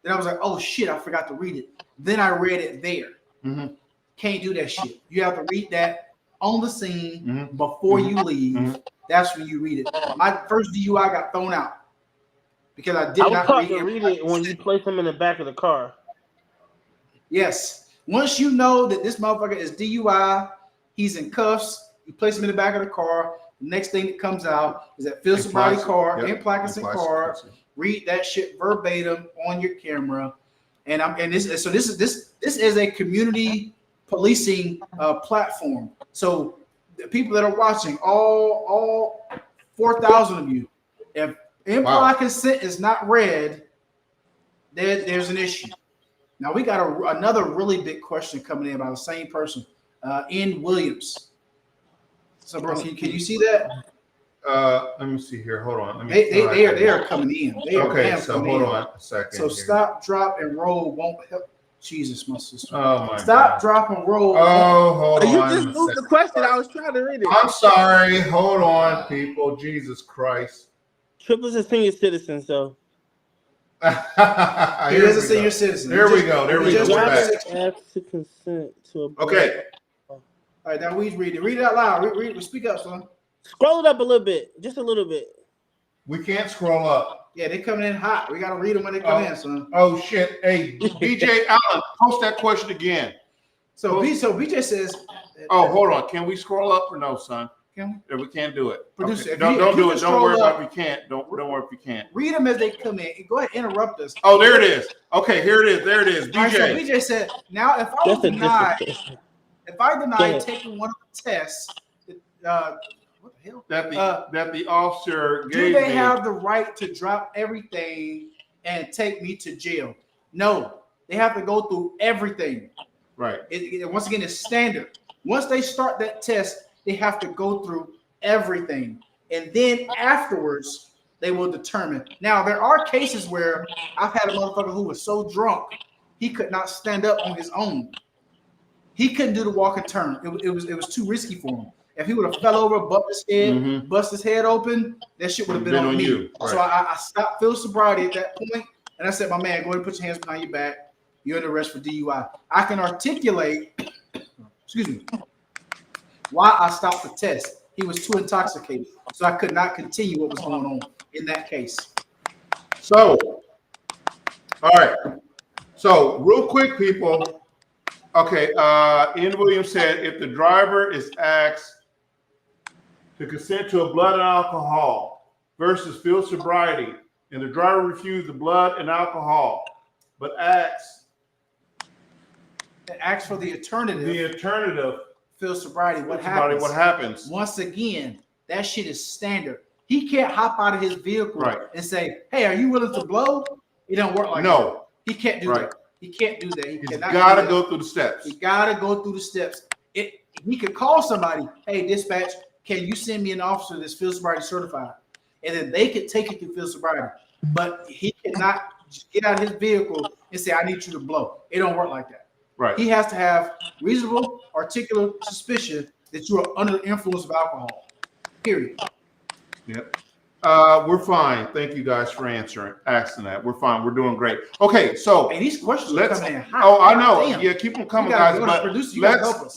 Speaker 3: then I was like, oh shit, I forgot to read it. Then I read it there. Can't do that shit. You have to read that on the scene before you leave. That's when you read it. My first DUI got thrown out because I did not
Speaker 5: read it when you place them in the back of the car.
Speaker 3: Yes. Once you know that this motherfucker is DUI, he's in cuffs, you place him in the back of the car. The next thing that comes out is that field sobriety card, implied consent card. Read that shit verbatim on your camera. This is a community policing platform. So the people that are watching, all 4,000 of you, if implied consent is not read, there's an issue. Now we got another really big question coming in by the same person, N. Williams. So, bro, can you see that?
Speaker 2: Let me see here. Hold on.
Speaker 3: They are coming in.
Speaker 2: So hold on a second.
Speaker 3: So stop, drop, and roll won't help. Jesus, my sister.
Speaker 2: Oh my
Speaker 3: Stop, drop, and roll.
Speaker 2: Oh, hold on.
Speaker 5: You just moved the question. I was trying to read it.
Speaker 2: I'm sorry. Hold on, people. Jesus Christ.
Speaker 5: Triple is a senior citizen, so.
Speaker 3: He is a senior citizen.
Speaker 2: There we go. We're back.
Speaker 5: Ask to consent to a
Speaker 2: Okay.
Speaker 3: All right, now we read it. Read it out loud. Read, speak up, son.
Speaker 5: Scroll it up a little bit, just a little bit.
Speaker 2: We can't scroll up.
Speaker 3: Yeah, they coming in hot. We gotta read them when they come in, son.
Speaker 2: Oh shit! Hey, BJ Allen, post that question again.
Speaker 3: So BJ says.
Speaker 2: Oh, hold on. Can we scroll up or no, son?
Speaker 3: Can
Speaker 2: we? We can't do it.
Speaker 3: Producer,
Speaker 2: okay. Don't do it. Don't worry about if you can't. Don't worry if you can't.
Speaker 3: Read them as they come in. Go ahead, interrupt us.
Speaker 2: Oh, there it is. Okay, here it is. There it is. BJ.
Speaker 3: Right, so BJ said, now if I was denied, taking one of the tests, what the hell?
Speaker 2: That the officer gave
Speaker 3: do they
Speaker 2: me.
Speaker 3: have the right to drop everything and take me to jail? No, they have to go through everything.
Speaker 2: Right.
Speaker 3: Once again, it's standard. Once they start that test, they have to go through everything. And then afterwards, they will determine. Now, there are cases where I've had a motherfucker who was so drunk, he could not stand up on his own. He couldn't do the walk and turn. It was too risky for him. If he would have fell over, bust his head open, that shit would have been on me. You. Right. So I stopped field sobriety at that point, and I said, my man, go ahead and put your hands behind your back. You're under arrest for DUI. I can articulate, why I stopped the test. He was too intoxicated, so I could not continue what was going on in that case.
Speaker 2: So, all right. So, real quick, people. Okay, N. Williams said if the driver is asked to consent to a blood and alcohol versus field sobriety, and the driver refused the blood and alcohol, but asks
Speaker 3: for the alternative. Field sobriety. What
Speaker 2: happens?
Speaker 3: Once again, that shit is standard. He can't hop out of his vehicle and say, "Hey, are you willing to blow?" It don't work like that. He can't do that. He can't do that. He's got to
Speaker 2: go through the steps.
Speaker 3: He got to go through the steps. He could call somebody, "Hey, dispatch, can you send me an officer that's field sobriety certified?" And then they could take it through field sobriety. But he cannot just get out of his vehicle and say, "I need you to blow." It don't work like that.
Speaker 2: Right.
Speaker 3: He has to have reasonable, articulate suspicion that you are under the influence of alcohol. Period.
Speaker 2: Yep. We're fine. Thank you guys for asking that. We're fine. We're doing great. Okay, so
Speaker 3: these questions are coming in hot.
Speaker 2: Oh, I know.
Speaker 3: Damn.
Speaker 2: Yeah, keep them coming, guys.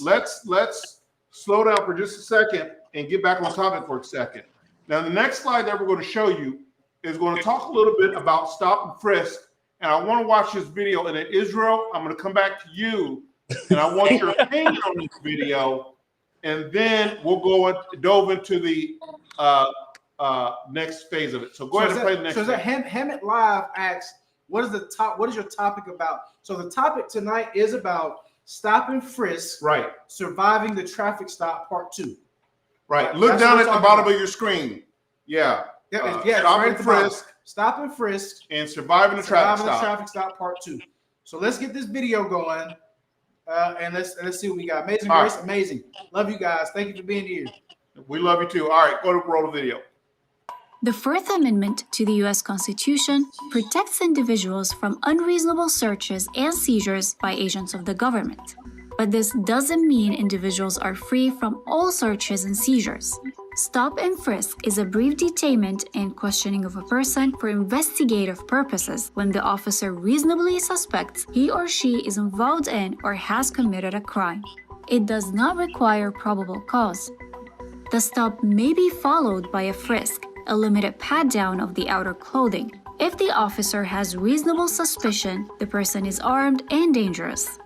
Speaker 2: Let's slow down for just a second and get back on topic for a second. Now, the next slide that we're going to show you is going to talk a little bit about stop and frisk. And I want to watch this video. And in Israel, I'm going to come back to you, and I want your opinion on this video. And then we'll dove into the next phase of it. So go ahead and play the next.
Speaker 3: So Hammett Live asks, "What is your topic about?" So the topic tonight is about stop and frisk,
Speaker 2: right?
Speaker 3: Surviving the traffic stop, part 2.
Speaker 2: Right. Look
Speaker 3: That's
Speaker 2: down
Speaker 3: what
Speaker 2: at
Speaker 3: we're
Speaker 2: the bottom
Speaker 3: talking
Speaker 2: of your screen. Yeah.
Speaker 3: Yeah, it's
Speaker 2: Stop
Speaker 3: right
Speaker 2: and
Speaker 3: at the bottom.
Speaker 2: frisk
Speaker 3: Stop and frisk.
Speaker 2: and surviving the traffic stop.
Speaker 3: Traffic stop part 2. So let's get this video going, and let's see what we got. Amazing Grace,
Speaker 2: right.
Speaker 3: amazing. Love you guys. Thank you for being here.
Speaker 2: We love you too. All right, go to roll the video.
Speaker 6: The Fourth Amendment to the U.S. Constitution protects individuals from unreasonable searches and seizures by agents of the government. But this doesn't mean individuals are free from all searches and seizures. Stop and frisk is a brief detainment and questioning of a person for investigative purposes when the officer reasonably suspects he or she is involved in or has committed a crime. It does not require probable cause. The stop may be followed by a frisk, a limited pat-down of the outer clothing. If the officer has reasonable suspicion, the person is armed and dangerous.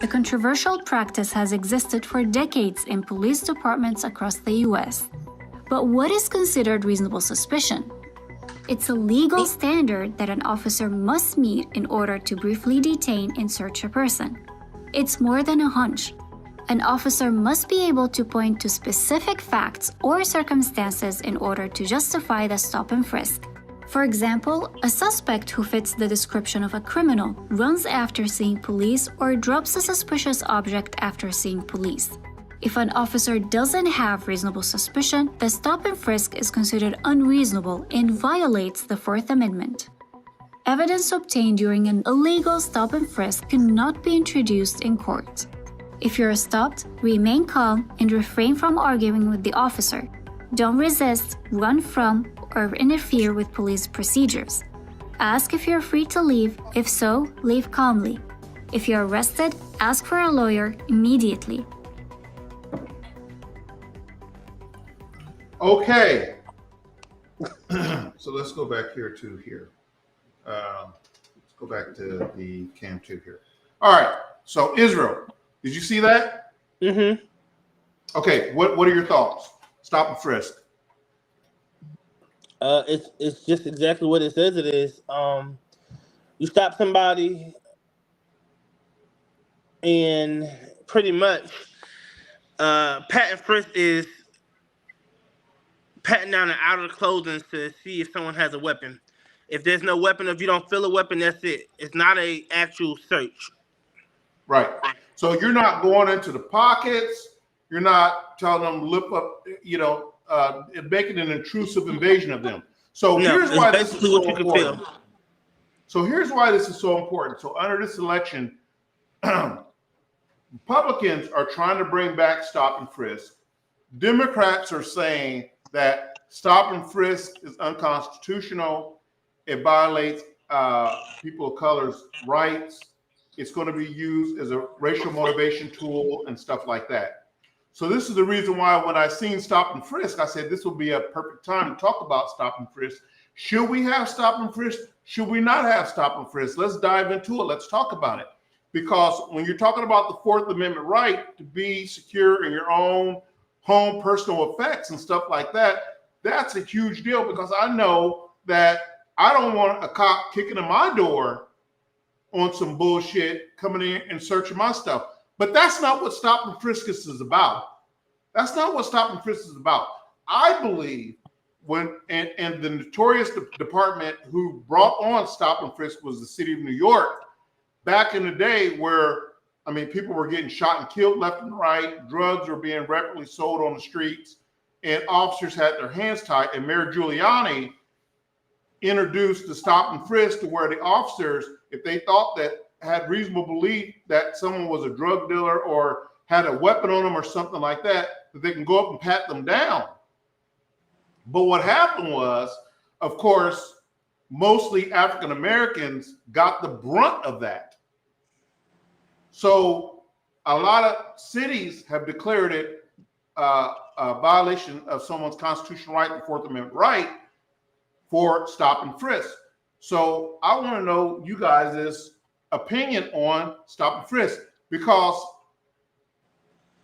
Speaker 6: The controversial practice has existed for decades in police departments across the U.S. But what is considered reasonable suspicion? It's a legal standard that an officer must meet in order to briefly detain and search a person. It's more than a hunch. An officer must be able to point to specific facts or circumstances in order to justify the stop and frisk. For example, a suspect who fits the description of a criminal runs after seeing police or drops a suspicious object after seeing police. If an officer doesn't have reasonable suspicion, the stop and frisk is considered unreasonable and violates the Fourth Amendment. Evidence obtained during an illegal stop and frisk cannot be introduced in court. If you're stopped, remain calm and refrain from arguing with the officer. Don't resist, run from, or interfere with police procedures. Ask if you're free to leave. If so, leave calmly. If you're arrested, ask for a lawyer immediately.
Speaker 2: Okay. So let's go back here to here. Let's go back to the cam 2 here. All right. So Israel, did you see that?
Speaker 5: Mm-hmm.
Speaker 2: Okay. What are your thoughts? Stop and frisk.
Speaker 5: It's just exactly what it says it is. You stop somebody, and pretty much, pat and frisk is patting down the outer clothing to see if someone has a weapon. If there's no weapon, if you don't feel a weapon, that's it. It's not a actual search.
Speaker 2: Right. So you're not going into the pockets. You're not telling them to lift up, making an intrusive invasion of them. So here's why this is so important. So here's why this is so important. So under this election, Republicans are trying to bring back stop and frisk. Democrats are saying that stop and frisk is unconstitutional. It violates people of color's rights. It's going to be used as a racial motivation tool and stuff like that. So this is the reason why when I seen stop and frisk, I said this will be a perfect time to talk about stop and frisk. Should we have stop and frisk? Should we not have stop and frisk? Let's dive into it. Let's talk about it. Because when you're talking about the Fourth Amendment right to be secure in your own home, personal effects and stuff like that, that's a huge deal, because I know that I don't want a cop kicking in my door on some bullshit, coming in and searching my stuff. But that's not what stop and frisk is about. That's not what stop and frisk is about. I believe and the notorious department who brought on stop and frisk was the city of New York back in the day, where, I mean, people were getting shot and killed left and right. Drugs were being rapidly sold on the streets, and officers had their hands tied. And Mayor Giuliani introduced the stop and frisk to where the officers, if they thought that had reasonable belief that someone was a drug dealer or had a weapon on them or something like that, that they can go up and pat them down. But what happened was, of course, mostly African Americans got the brunt of that. So a lot of cities have declared it a violation of someone's constitutional right, the Fourth Amendment right, for stop and frisk. So I want to know you guys' opinion on stop and frisk, because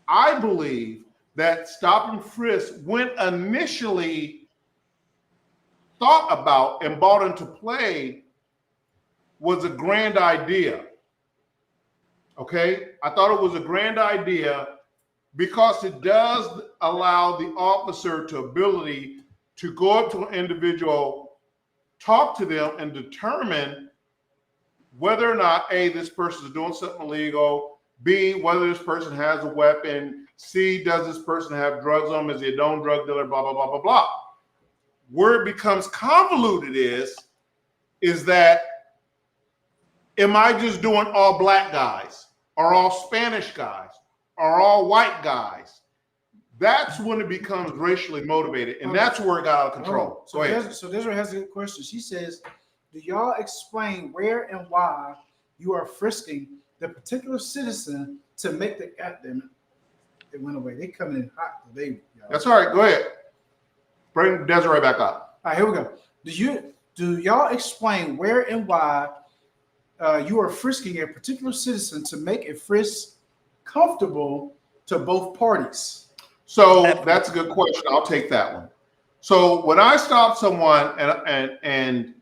Speaker 2: I believe that stop and frisk, when initially thought about and brought into play, was a grand idea. Okay, I thought it was a grand idea because it does allow the officer to ability to go up to an individual, talk to them, and determine whether or not A, this person is doing something illegal, B, whether this person has a weapon, C, does this person have drugs on them, is he a known drug dealer, blah, blah, blah, blah, blah. Where it becomes convoluted is that, am I just doing all black guys, or all Spanish guys, or all white guys? That's when it becomes racially motivated, and that's where it got out of control.
Speaker 3: So Desiree has a good question. She says, do y'all explain where and why you are frisking the particular citizen to make the goddamn it went away. They coming in hot today, y'all.
Speaker 2: That's all right. Go ahead. Bring Desiree back up.
Speaker 3: All right, here we go. Do y'all explain where and why you are frisking a particular citizen to make a frisk comfortable to both parties?
Speaker 2: So that's a good question. I'll take that one. So when I stop someone and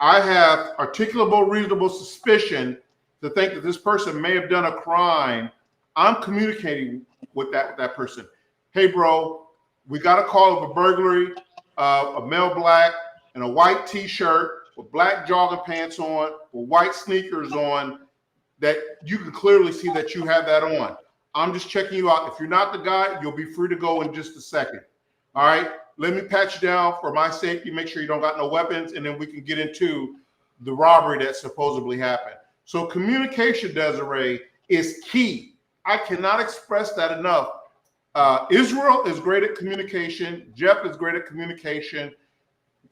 Speaker 2: I have articulable, reasonable suspicion to think that this person may have done a crime, I'm communicating with that person. Hey, bro, we got a call of a burglary, a male black in a white T-shirt with black jogging pants on, with white sneakers on, that you can clearly see that you have that on. I'm just checking you out. If you're not the guy, you'll be free to go in just a second. All right. Let me pat you down for my safety. Make sure you don't got no weapons, and then we can get into the robbery that supposedly happened. So communication, Desiree, is key. I cannot express that enough. Israel is great at communication. Jeff is great at communication.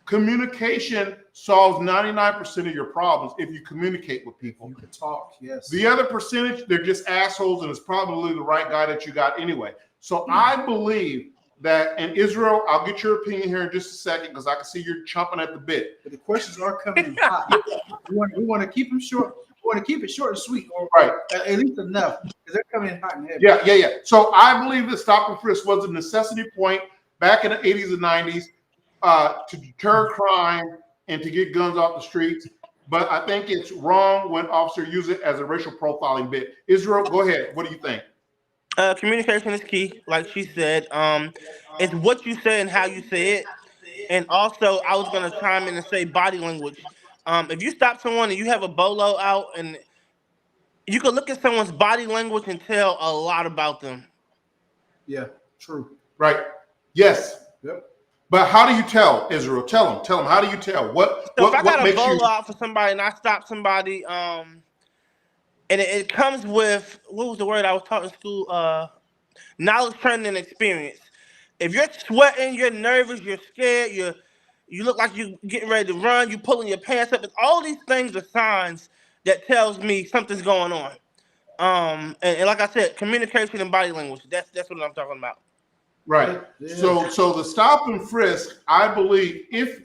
Speaker 2: Communication solves 99% of your problems if you communicate with people.
Speaker 3: You can talk, yes.
Speaker 2: The other percentage, they're just assholes, and it's probably the right guy that you got anyway. So I believe that in Israel, I'll get your opinion here in just a second because I can see you're chomping at the bit.
Speaker 3: But the questions are coming in hot. We want to keep them short. We want to keep it short and sweet, or
Speaker 2: right?
Speaker 3: At least enough, because they're coming in hot and heavy.
Speaker 2: Yeah. So I believe that stop and frisk was a necessity point back in the 80s and 90s to deter crime and to get guns off the streets. But I think it's wrong when officers use it as a racial profiling bit. Israel, go ahead. What do you think?
Speaker 5: Communication is key, like she said. It's what you say and how you say it. And also, I was going to chime in and say body language. If you stop someone and you have a bolo out, and you can look at someone's body language and tell a lot about them.
Speaker 3: Yeah, true.
Speaker 2: Right. Yes.
Speaker 3: Yep.
Speaker 2: But how do you tell, Israel? Tell them. How do you tell?
Speaker 5: So if I got a bolo out for somebody and I stop somebody, and it comes with, what was the word I was taught in school? Knowledge, training, and experience. If you're sweating, you're nervous, you're scared, you look like you're getting ready to run, you're pulling your pants up. All these things are signs that tells me something's going on. And like I said, communication and body language. That's what I'm talking about.
Speaker 2: Right. Yeah. So the stop and frisk, I believe, if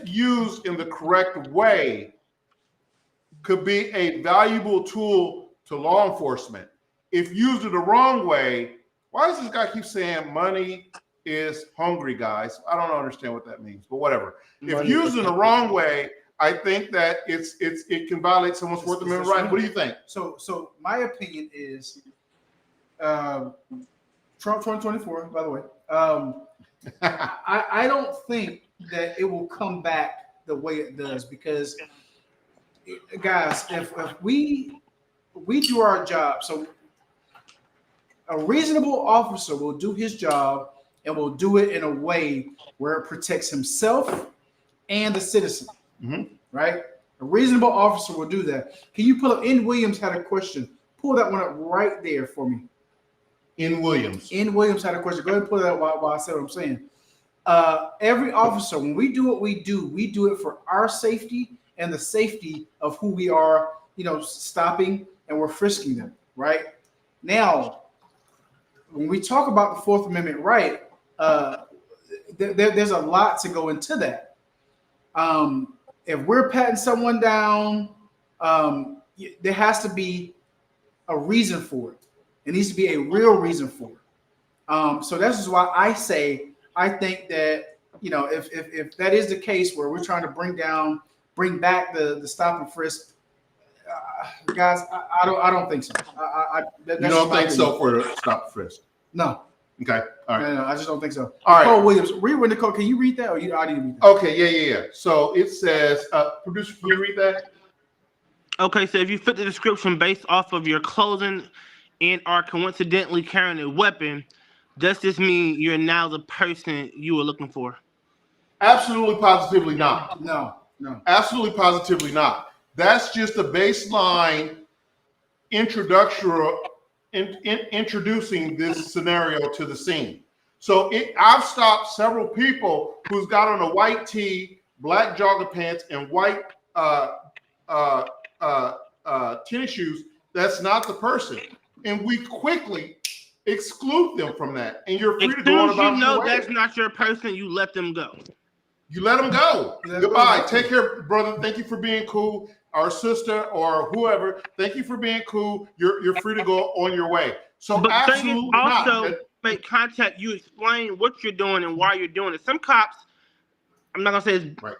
Speaker 2: used in the correct way, could be a valuable tool to law enforcement. If used in the wrong way, why does this guy keep saying money is hungry, guys? I don't understand what that means, but whatever. If used in the wrong way, I think that it can violate someone's Fourth Amendment right. What do you think?
Speaker 3: So my opinion is, Trump 2024, by the way. I don't think that it will come back the way it does, because guys, if we do our job, so a reasonable officer will do his job and will do it in a way where it protects himself and the citizen, right? A reasonable officer will do that. Can you pull up? N. Williams had a question. Pull that one up right there for me.
Speaker 2: N. Williams had a question. Go ahead and pull that up while I say what I'm saying.
Speaker 3: Every officer, when we do what we do it for our safety and the safety of who we are, stopping, and we're frisking them, right? Now, when we talk about the Fourth Amendment right, there's a lot to go into that. If we're patting someone down, there has to be a reason for it. It needs to be a real reason for it. So that's just why I say I think that if that is the case where we're trying to bring back the stop and frisk, guys, I don't think so.
Speaker 2: You don't think so for the stop and frisk?
Speaker 3: No.
Speaker 2: Okay. All right.
Speaker 3: No, I just don't think so.
Speaker 2: All right.
Speaker 3: Nicole Williams, read what Nicole. Can you read that, or I didn't read that?
Speaker 2: Okay. Yeah. So it says, producer, can you read that?
Speaker 5: Okay, so if you fit the description based off of your clothing and are coincidentally carrying a weapon, does this mean you're now the person you were looking for?
Speaker 2: Absolutely, positively not.
Speaker 3: No.
Speaker 2: Absolutely, positively not. That's just a baseline introducing this scenario to the scene. So I've stopped several people who's got on a white tee, black jogger pants, and white tennis shoes. That's not the person, and we quickly exclude them from that. And you're free to go on about
Speaker 5: you know
Speaker 2: your way.
Speaker 5: that's not your person, you let them go.
Speaker 2: You let them go. Goodbye. Take care, brother. Thank you for being cool. Our sister or whoever, thank you for being cool. You're free to go on your way. So
Speaker 5: but
Speaker 2: absolutely not.
Speaker 5: Also make contact. You explain what you're doing and why you're doing it. Some cops, I'm not gonna say it's
Speaker 2: right.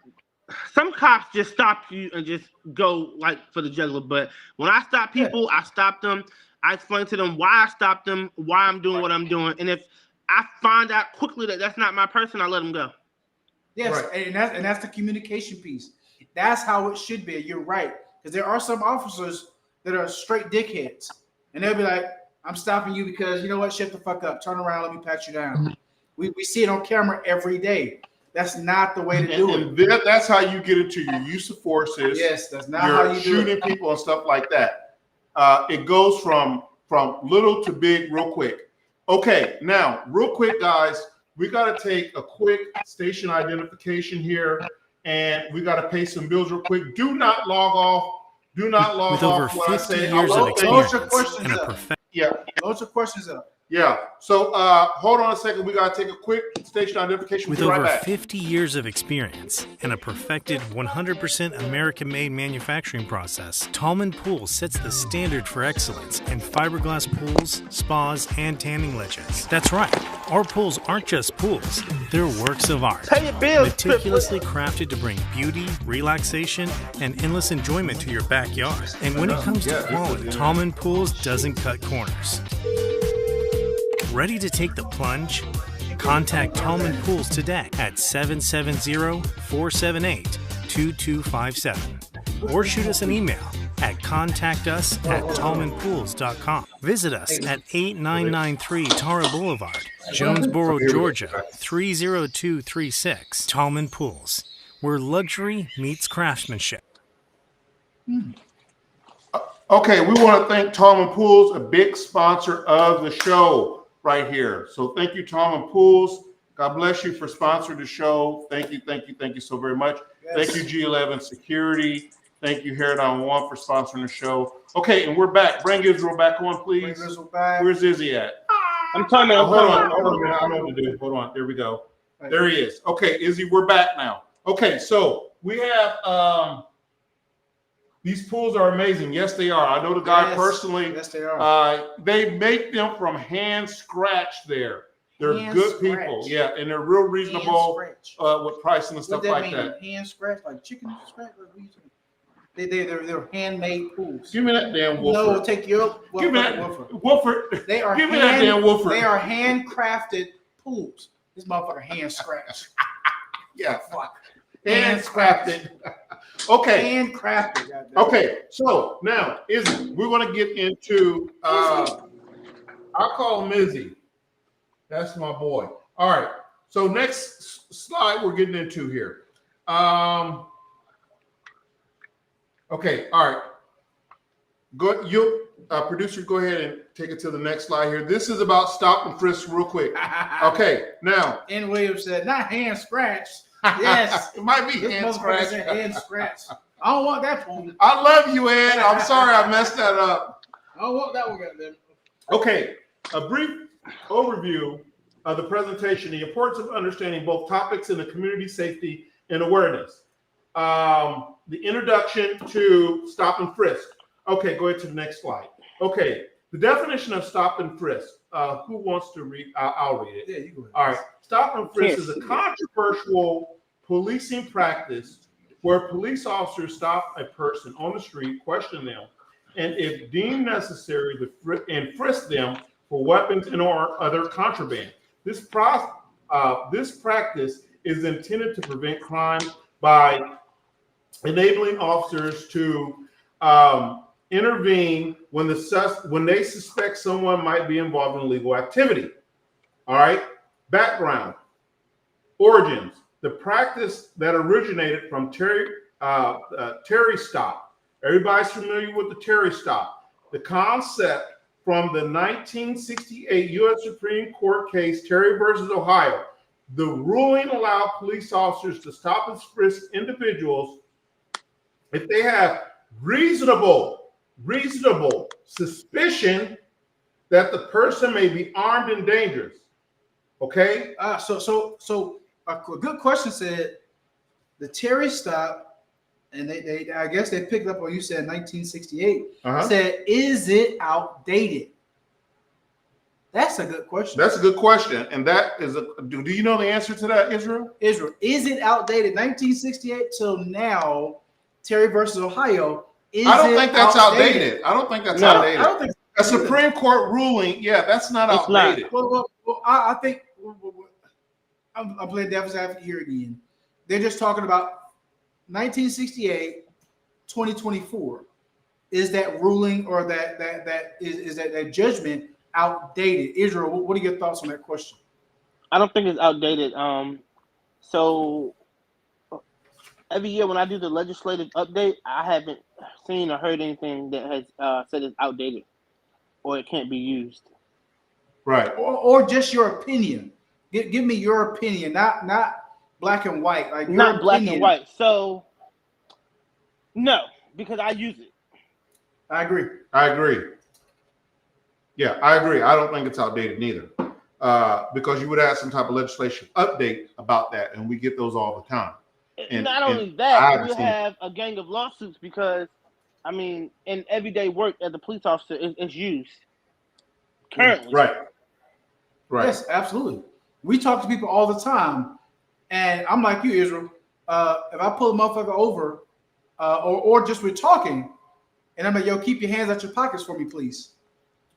Speaker 5: Some cops just stop you and just go like for the jugular. But when I stop people, I stop them. I explain to them why I stopped them, why I'm doing what I'm doing, and if I find out quickly that that's not my person, I let them go.
Speaker 3: Yes, right. and that's the communication piece. That's how it should be. You're right, because there are some officers that are straight dickheads, and they'll be like, "I'm stopping you because you know what? Shut the fuck up. Turn around. Let me pat you down." We see it on camera every day. That's not the way to do it.
Speaker 2: And that's how you get into your use of forces.
Speaker 3: Yes, that's not how you do it.
Speaker 2: Shooting people and stuff like that. It goes from little to big real quick. Okay, now real quick, guys. We got to take a quick station identification here, and we got to pay some bills real quick. Do not log off. Do not log
Speaker 7: with
Speaker 2: off.
Speaker 7: With over 50 years of experience and a profession.
Speaker 2: Yeah.
Speaker 3: Loads of questions up.
Speaker 2: Yeah. So hold on a second. We got to take a quick station identification.
Speaker 7: With over 50 years of experience and a perfected 100% American-made manufacturing process, Tallman Pools sets the standard for excellence in fiberglass pools, spas, and tanning ledges. That's right. Our pools aren't just pools. They're works of art.
Speaker 5: Pay your bills.
Speaker 7: Meticulously crafted to bring beauty, relaxation, and endless enjoyment to your backyard. And when it comes to quality, Tallman Pools doesn't cut corners. Ready to take the plunge? Contact Tallman Pools today at 770-478-2257 or shoot us an email at contactus@tallmanpools.com. Visit us at 8993 Tara Boulevard, Jonesboro, Georgia 30236. Tallman Pools, where luxury meets craftsmanship.
Speaker 2: Okay, we want to thank Tallman Pools, a big sponsor of the show. Right here. So thank you, Tallman Pools. God bless you for sponsoring the show. Thank you so very much. Yes. Thank you, G11 Security. Thank you, Herodon One, for sponsoring the show. Okay, and we're back. Bring Israel back on, please.
Speaker 3: Bring Israel back.
Speaker 2: Where's Izzy at?
Speaker 5: I'm coming.
Speaker 2: Hold on, man. I don't know what to do. Hold on. There we go. Right. There he is. Okay, Izzy, we're back now. Okay, so we have these pools are amazing. Yes, they are. I know the guy personally.
Speaker 3: Yes, they are.
Speaker 2: They make them from hand scratch there. They're good people. Yeah, and they're real reasonable with pricing and stuff like that.
Speaker 3: Hand scratch, like chicken scratch? They're handmade pools.
Speaker 2: Give me that damn woofer.
Speaker 3: No, take your
Speaker 2: give me that woofer.
Speaker 3: They are
Speaker 2: give me that damn woofer.
Speaker 3: They are handcrafted pools. This motherfucker hand scratch.
Speaker 2: Yeah, fuck. Handcrafted. Okay.
Speaker 3: Handcrafted.
Speaker 2: Okay. So now we're going to get into. I call him Izzy. That's my boy. All right. So next slide we're getting into here. Okay. All right. Go. You producer, go ahead and take it to the next slide here. This is about stop and frisk real quick. Okay. Now.
Speaker 3: N. Williams said, not hand scratch. Yes,
Speaker 2: it might be hand scratch.
Speaker 3: Hand scratch. I don't want that one.
Speaker 2: I love you, Ed. I'm sorry I messed that up.
Speaker 3: I don't want that one, goddamn.
Speaker 2: Okay, a brief overview of the presentation: the importance of understanding both topics in the community safety and awareness. The introduction to stop and frisk. Okay, go ahead to the next slide. Okay, the definition of stop and frisk. Who wants to read? I'll read it.
Speaker 3: Yeah, you go ahead.
Speaker 2: All right. Stop and frisk is a controversial policing practice where police officers stop a person on the street, question them, and if deemed necessary, and frisk them for weapons and or other contraband. This practice is intended to prevent crime by enabling officers to intervene when they suspect someone might be involved in illegal activity. All right. Background. Origins. The practice that originated from Terry stop. Everybody's familiar with the Terry stop. The concept from the 1968 U.S. Supreme Court case Terry versus Ohio. The ruling allowed police officers to stop and frisk individuals if they have reasonable suspicion that the person may be armed and dangerous. Okay.
Speaker 3: So a good question said the Terry stop, and they I guess they picked up what you said 1968. Said, is it outdated? That's a good question.
Speaker 2: That's a good question, and that is do you know the answer to that, Israel?
Speaker 3: Israel, is it outdated? 1968 till now, Terry versus Ohio.
Speaker 2: I don't think that's outdated. I don't think that's outdated.
Speaker 3: I don't think
Speaker 2: a Supreme Court ruling, yeah, that's not outdated.
Speaker 3: Well, I think I'm playing devil's advocate here again. They're just talking about 1968, 2024. Is that ruling or that judgment outdated? Israel, what are your thoughts on that question?
Speaker 5: I don't think it's outdated. So every year when I do the legislative update, I haven't seen or heard anything that has said it's outdated or it can't be used.
Speaker 2: Right.
Speaker 3: Or just your opinion. Give me your opinion, not black and white. Like
Speaker 5: not black and white. So no, because I use it.
Speaker 3: I agree.
Speaker 2: Yeah, I agree. I don't think it's outdated neither. Because you would have some type of legislation update about that, and we get those all the time. And
Speaker 5: not only that, we have a gang of lawsuits because, I mean, in everyday work as a police officer, it's used currently.
Speaker 2: Right.
Speaker 3: Yes, absolutely. We talk to people all the time, and I'm like you, Israel. If I pull a motherfucker over, or just we're talking, and I'm like, yo, keep your hands out your pockets for me, please.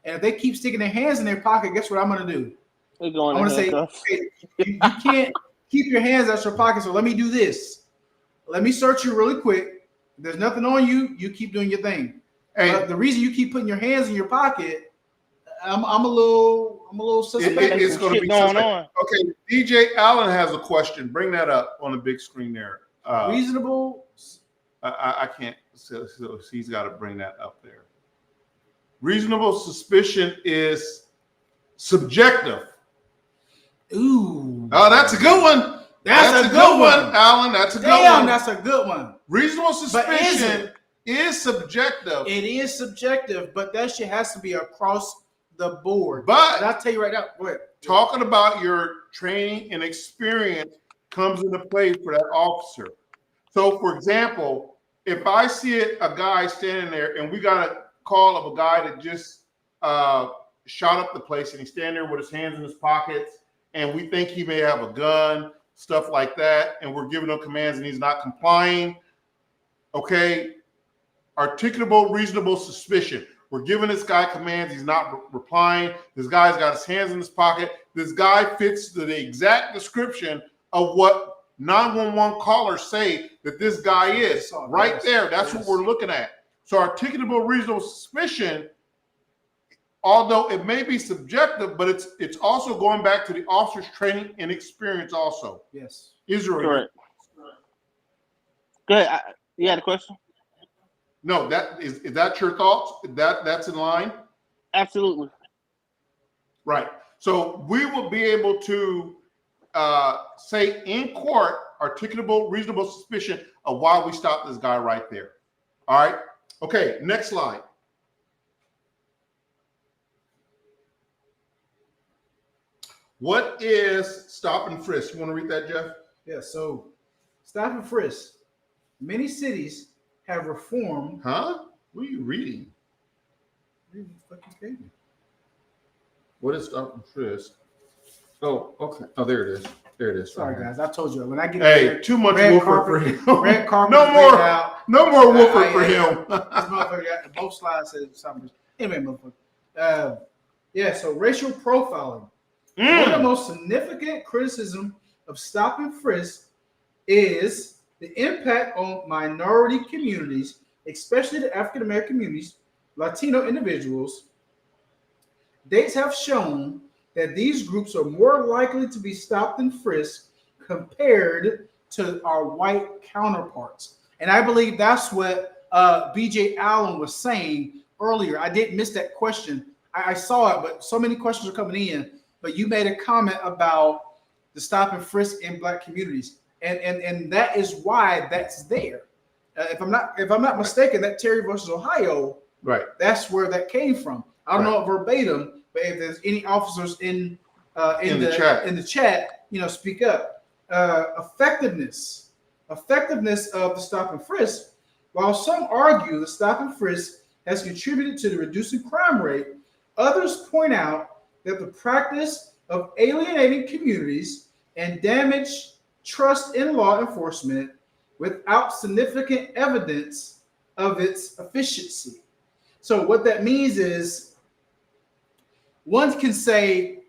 Speaker 3: And if they keep sticking their hands in their pocket, guess what I'm going to do?
Speaker 5: I'm going
Speaker 3: to say, hey, you can't keep your hands out your pocket, so let me do this. Let me search you really quick. If there's nothing on you, you keep doing your thing. Hey, but the reason you keep putting your hands in your pocket, I'm a little suspect.
Speaker 2: It's going to be going on. Okay, DJ Allen has a question. Bring that up on the big screen there.
Speaker 3: Reasonable.
Speaker 2: I can't. So he's got to bring that up there. Reasonable suspicion is subjective.
Speaker 3: Ooh.
Speaker 2: Oh, that's a good one. That's a good one, Alan. That's a good one.
Speaker 3: That's a good one.
Speaker 2: Reasonable suspicion is subjective.
Speaker 3: It is subjective, but that shit has to be across the board.
Speaker 2: But
Speaker 3: I'll tell you right now, go ahead.
Speaker 2: Talking about your training and experience comes into play for that officer. So, for example, if I see a guy standing there and we got a call of a guy that just shot up the place and he's standing there with his hands in his pockets and we think he may have a gun, stuff like that, and we're giving him commands and he's not complying, okay, articulable, reasonable suspicion. We're giving this guy commands, he's not replying. This guy's got his hands in his pocket. This guy fits the exact description of what 911 callers say that this guy is. Right there, that's what we're looking at. So articulable, reasonable suspicion, although it may be subjective, but it's also going back to the officer's training and experience also.
Speaker 3: Yes.
Speaker 2: Israel.
Speaker 5: Correct. Go ahead. You had a question?
Speaker 2: No, that is that your thoughts? That's in line?
Speaker 5: Absolutely.
Speaker 2: Right. So we will be able to say in court, articulable, reasonable suspicion of why we stopped this guy right there. All right. Okay, next slide. What is stop and frisk? You want to read that, Jeff?
Speaker 3: Yeah, so stop and frisk. Many cities have reformed.
Speaker 2: Huh? What are you reading? What is stop and frisk? Oh, okay. Oh, there it is. There it is.
Speaker 3: Sorry, guys. I told you when I get
Speaker 2: there, too much Wolford for him.
Speaker 3: Red carpet.
Speaker 2: No more Wolford for him.
Speaker 3: This motherfucker got both slides said something. Anyway, motherfucker. Yeah, so racial profiling. One of the most significant criticism of stop and frisk is the impact on minority communities, especially the African American communities, Latino individuals. Dates have shown that these groups are more likely to be stopped and frisked compared to our white counterparts. And I believe that's what BJ Allen was saying earlier. I didn't miss that question. I saw it, but so many questions are coming in. But you made a comment about the stop and frisk in black communities, and that is why that's there. If I'm not mistaken, that Terry versus Ohio,
Speaker 2: Right.
Speaker 3: that's where that came from. I don't know it verbatim, but if there's any officers in the chat, speak up. Effectiveness of the stop and frisk. While some argue the stop and frisk has contributed to the reducing crime rate, others point out that the practice of alienating communities and damage trust in law enforcement without significant evidence of its efficiency. So what that means is one can say,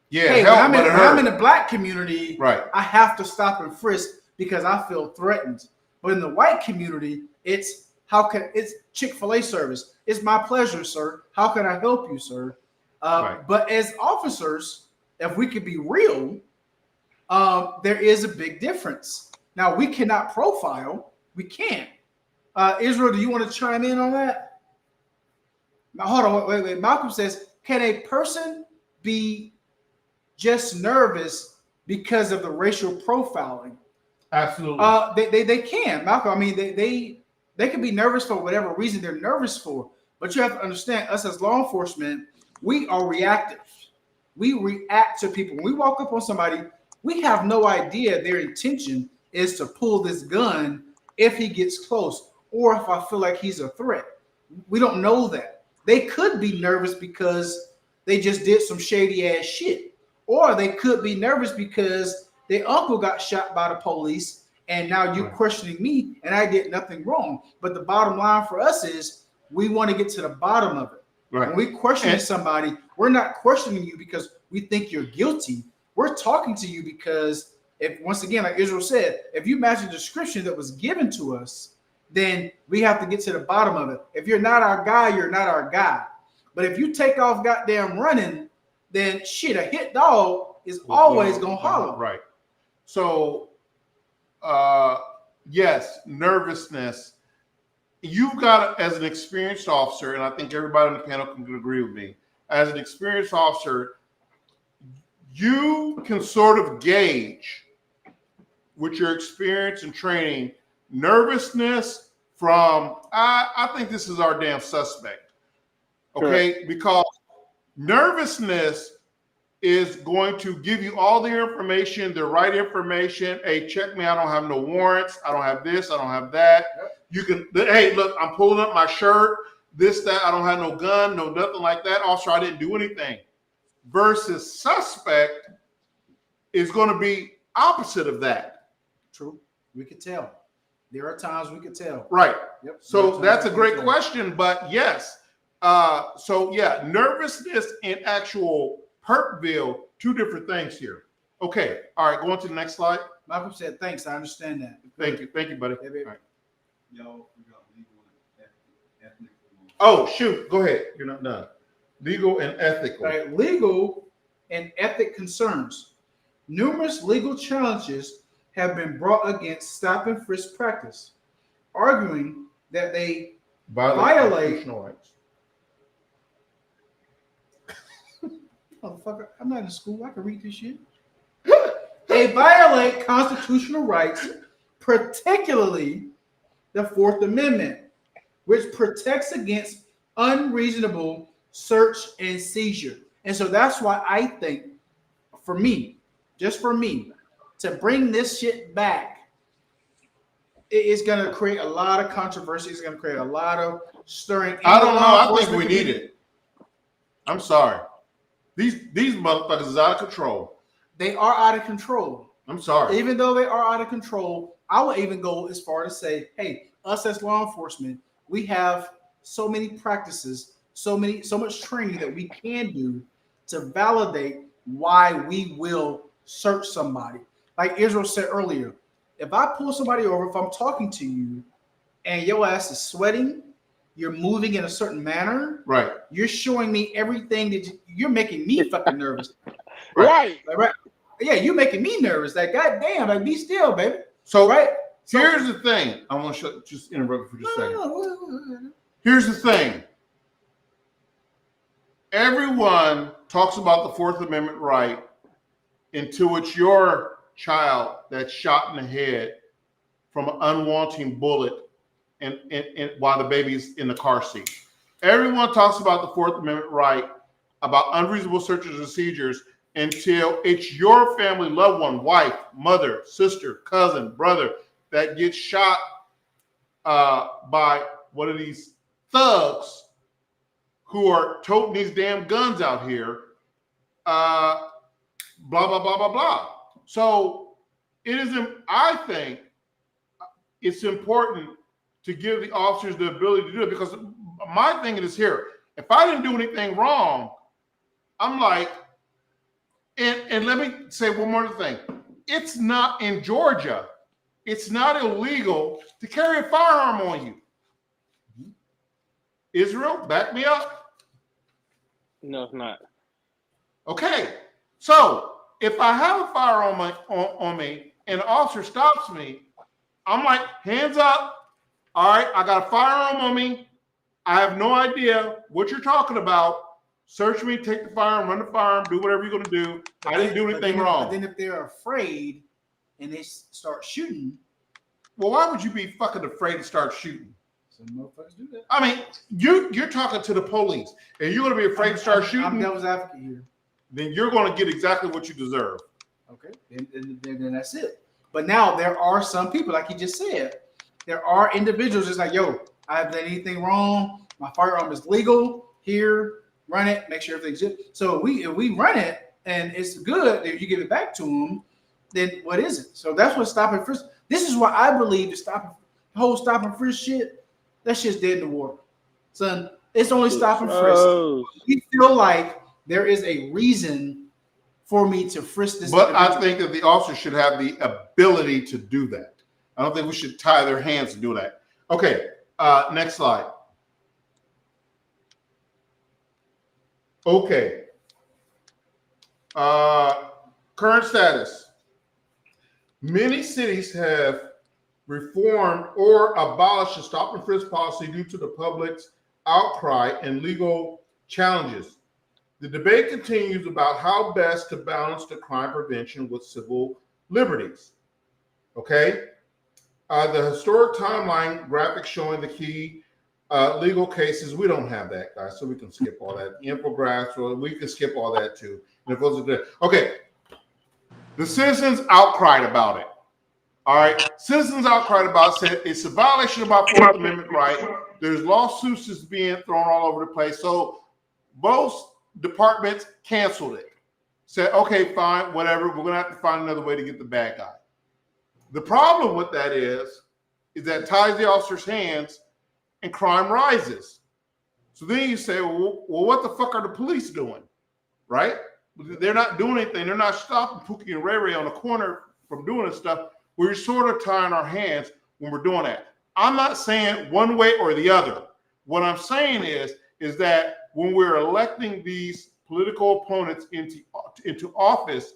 Speaker 3: hey, when I'm in the black community,
Speaker 2: right,
Speaker 3: I have to stop and frisk because I feel threatened. But in the white community, it's Chick-fil-A service. It's my pleasure, sir. How can I help you, sir? But as officers, if we could be real, there is a big difference. Now, we cannot profile. We can't. Israel, do you want to chime in on that? Now, hold on. Wait. Malcolm says, can a person be just nervous because of the racial profiling?
Speaker 2: Absolutely.
Speaker 3: They can, Malcolm. I mean, they can be nervous for whatever reason they're nervous for. But you have to understand, us as law enforcement, we are reactive. We react to people. When we walk up on somebody, we have no idea their intention is to pull this gun if he gets close or if I feel like he's a threat. We don't know that. They could be nervous because they just did some shady ass shit. Or they could be nervous because their uncle got shot by the police and now you're questioning me and I did nothing wrong. But the bottom line for us is we want to get to the bottom of it.
Speaker 2: Right.
Speaker 3: When we question somebody, we're not questioning you because we think you're guilty. We're talking to you because once again, like Israel said, if you match the description that was given to us, then we have to get to the bottom of it. If you're not our guy, you're not our guy. But if you take off goddamn running, then shit, a hit dog is always going to holler.
Speaker 2: Right. So, yes, nervousness. You've got, as an experienced officer, and I think everybody on the panel can agree with me, as an experienced officer, you can sort of gauge with your experience and training nervousness from, I think this is our damn suspect. Okay? Sure. Because nervousness is going to give you all the information, the right information. Hey, check me. I don't have no warrants. I don't have this. I don't have that. You can, hey, look, I'm pulling up my shirt, this, that. I don't have no gun, no nothing like that. Officer, I didn't do anything. Versus suspect is going to be opposite of that.
Speaker 3: True. We could tell. There are times we could tell.
Speaker 2: Right.
Speaker 3: Yep.
Speaker 2: So that's a great question, but yes. So yeah, nervousness and actual Perkville, two different things here. Okay. All right. Going to the next slide.
Speaker 3: Malcolm said, thanks. I understand that.
Speaker 2: Thank you. Thank you, buddy.
Speaker 3: Yeah,
Speaker 2: all right.
Speaker 4: Y'all forgot legal and ethnic.
Speaker 2: Oh, shoot. Go ahead. You're not done. Legal and ethical.
Speaker 3: All right. Legal and ethic concerns. Numerous legal challenges have been brought against stop and frisk practice, arguing that they violate
Speaker 2: constitutional rights.
Speaker 3: Motherfucker, I'm not in school. I can read this shit. They violate constitutional rights, particularly the Fourth Amendment, which protects against unreasonable search and seizure. And so that's why I think, for me, just for me, to bring this shit back, it's going to create a lot of controversy. It's going to create a lot of stirring.
Speaker 2: I don't know. I think we need it. I'm sorry. These motherfuckers is out of control.
Speaker 3: They are out of control.
Speaker 2: I'm sorry.
Speaker 3: Even though they are out of control, I would even go as far to say, hey, us as law enforcement, we have so many practices so much training that we can do to validate why we will search somebody. Like Israel said earlier, if I pull somebody over, if I'm talking to you and your ass is sweating, you're moving in a certain manner,
Speaker 2: Right.
Speaker 3: You're showing me everything that you're making me fucking nervous.
Speaker 5: Right.
Speaker 3: Right. Yeah, you're making me nervous. Like, goddamn, like, be still, baby.
Speaker 2: So
Speaker 3: right.
Speaker 2: Here's the thing. I want to just interrupt for just a second. Here's the thing. Everyone talks about the Fourth Amendment right until it's your child that's shot in the head from an unwanted bullet and while the baby's in the car seat. Everyone talks about the Fourth Amendment right about unreasonable searches and seizures until it's your family loved one, wife, mother, sister, cousin, brother, that gets shot by one of these thugs who are toting these damn guns out here, blah, blah, blah, blah, blah. So it isn't, I think it's important to give the officers the ability to do it, because my thing is here, if I didn't do anything wrong, I'm like, and let me say one more thing. It's not in Georgia. It's not illegal to carry a firearm on you. Israel, back me up.
Speaker 5: No, it's not.
Speaker 2: Okay. So if I have a firearm on me and an officer stops me, I'm like, hands up. All right, I got a firearm on me. I have no idea what you're talking about. Search me, take the firearm, run the firearm, do whatever you're going to do. I didn't do anything wrong.
Speaker 3: But then if they're afraid and they start shooting.
Speaker 2: Well, why would you be fucking afraid to start shooting?
Speaker 3: Some motherfuckers do that.
Speaker 2: I mean, you're talking to the police, and you're going to be afraid to start shooting.
Speaker 3: I'm devil's advocate here.
Speaker 2: Then you're going to get exactly what you deserve.
Speaker 3: Okay, then that's it. But now there are some people, like you just said, there are individuals just like, yo, I haven't done anything wrong. My firearm is legal. Here, run it. Make sure everything's good. So if we run it and it's good, if you give it back to them, then what is it? So that's what stop and frisk. This is why I believe the whole stop and frisk shit. That shit's dead in the water, son. It's only stop and frisk. We feel like there is a reason for me to frisk this.
Speaker 2: But I think that the officer should have the ability to do that. I don't think we should tie their hands to do that. Okay, next slide. Okay. Current status. Many cities have reformed or abolished the stop and frisk policy due to the public's outcry and legal challenges. The debate continues about how best to balance the crime prevention with civil liberties. Okay? The historic timeline graphic showing the key legal cases, we don't have that, guys, so we can skip all that. Infographics, well, we can skip all that too. And it goes into that. Okay. The citizens outcried about it. All right. Citizens outcried about it, said it's a violation of our Fourth Amendment right. There's lawsuits that's being thrown all over the place. So both departments canceled it. Said, okay, fine, whatever. We're going to have to find another way to get the bad guy. The problem with that is that ties the officer's hands and crime rises. So then you say, well, what the fuck are the police doing? Right? They're not doing anything. They're not stopping Pookie and Ray Ray on the corner from doing this stuff. We're sort of tying our hands when we're doing that. I'm not saying one way or the other. What I'm saying is that when we're electing these political opponents into office,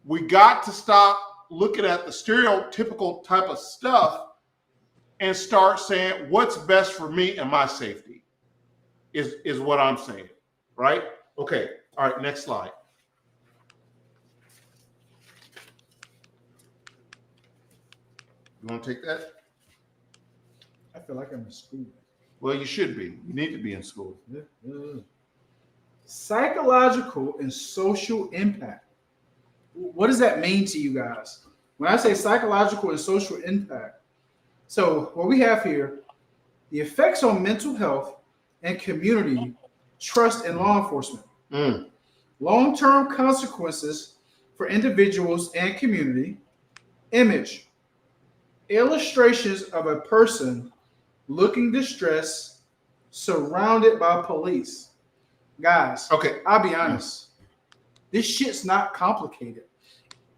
Speaker 2: we got to stop looking at the stereotypical type of stuff and start saying what's best for me and my safety is what I'm saying, right? Okay, all right, next slide. You want to take that?
Speaker 3: I feel like I'm in school.
Speaker 2: Well, you should be. You need to be in school.
Speaker 3: Psychological and social impact. What does that mean to you guys? When I say psychological and social impact, so what we have here, the effects on mental health and community trust in law enforcement, long-term consequences for individuals and community, image, illustrations of a person looking distressed, surrounded by police. Guys,
Speaker 2: Okay.
Speaker 3: I'll be honest. This shit's not complicated.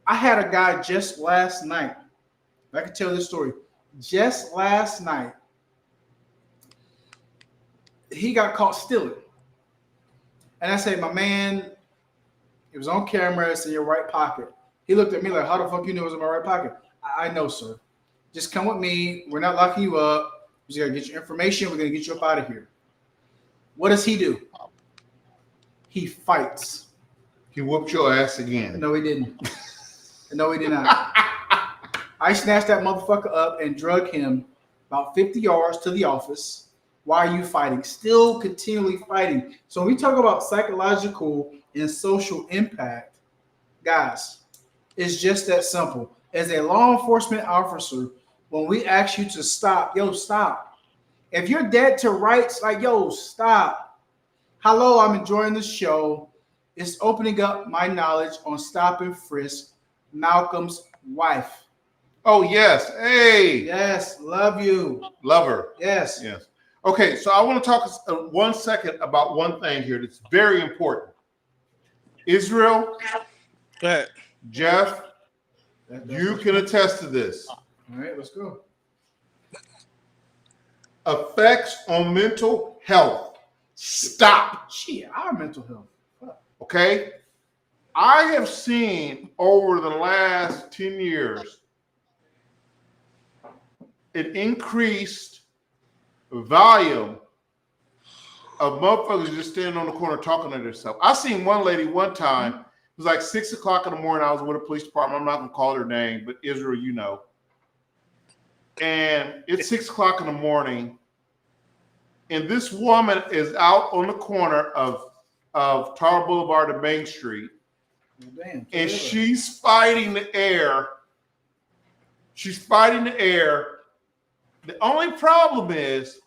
Speaker 3: I had a guy just last night. I can tell this story. Just last night, he got caught stealing. And I said, my man, it was on camera. It's in your right pocket. He looked at me like, how the fuck you know it was in my right pocket? I know, sir. Just come with me. We're not locking you up. We just got to get your information. We're going to get you up out of here. What does he do? He fights.
Speaker 2: He whooped your ass again.
Speaker 3: No, he didn't. No, he did not. I snatched that motherfucker up and drug him about 50 yards to the office. Why are you fighting? Still continually fighting. So when we talk about psychological and social impact, guys, it's just that simple. As a law enforcement officer, when we ask you to stop, yo, stop. If you're dead to rights, like, yo, stop. Hello, I'm enjoying the show. It's opening up my knowledge on Stop-and-Frisk, Malcolm's wife.
Speaker 2: Oh, yes. Hey.
Speaker 3: Yes, love you.
Speaker 2: Love her.
Speaker 3: Yes.
Speaker 2: Yes. Okay, so I want to talk 1 second about one thing here that's very important. Israel,
Speaker 5: Go ahead.
Speaker 2: Jeff, you can attest to this.
Speaker 3: All right, let's go.
Speaker 2: Effects on mental health. Stop.
Speaker 3: Shit, our mental health. Fuck.
Speaker 2: Okay? I have seen over the last 10 years an increased volume of motherfuckers just standing on the corner talking to themselves. I seen one lady one time, it was like 6 o'clock in the morning. I was with a police department. I'm not going to call her name, but Israel, you know. And it's 6 o'clock in the morning, and this woman is out on the corner of Tar Boulevard and Main Street,
Speaker 3: Damn,
Speaker 2: and she's fighting the air. She's fighting the air. The only problem is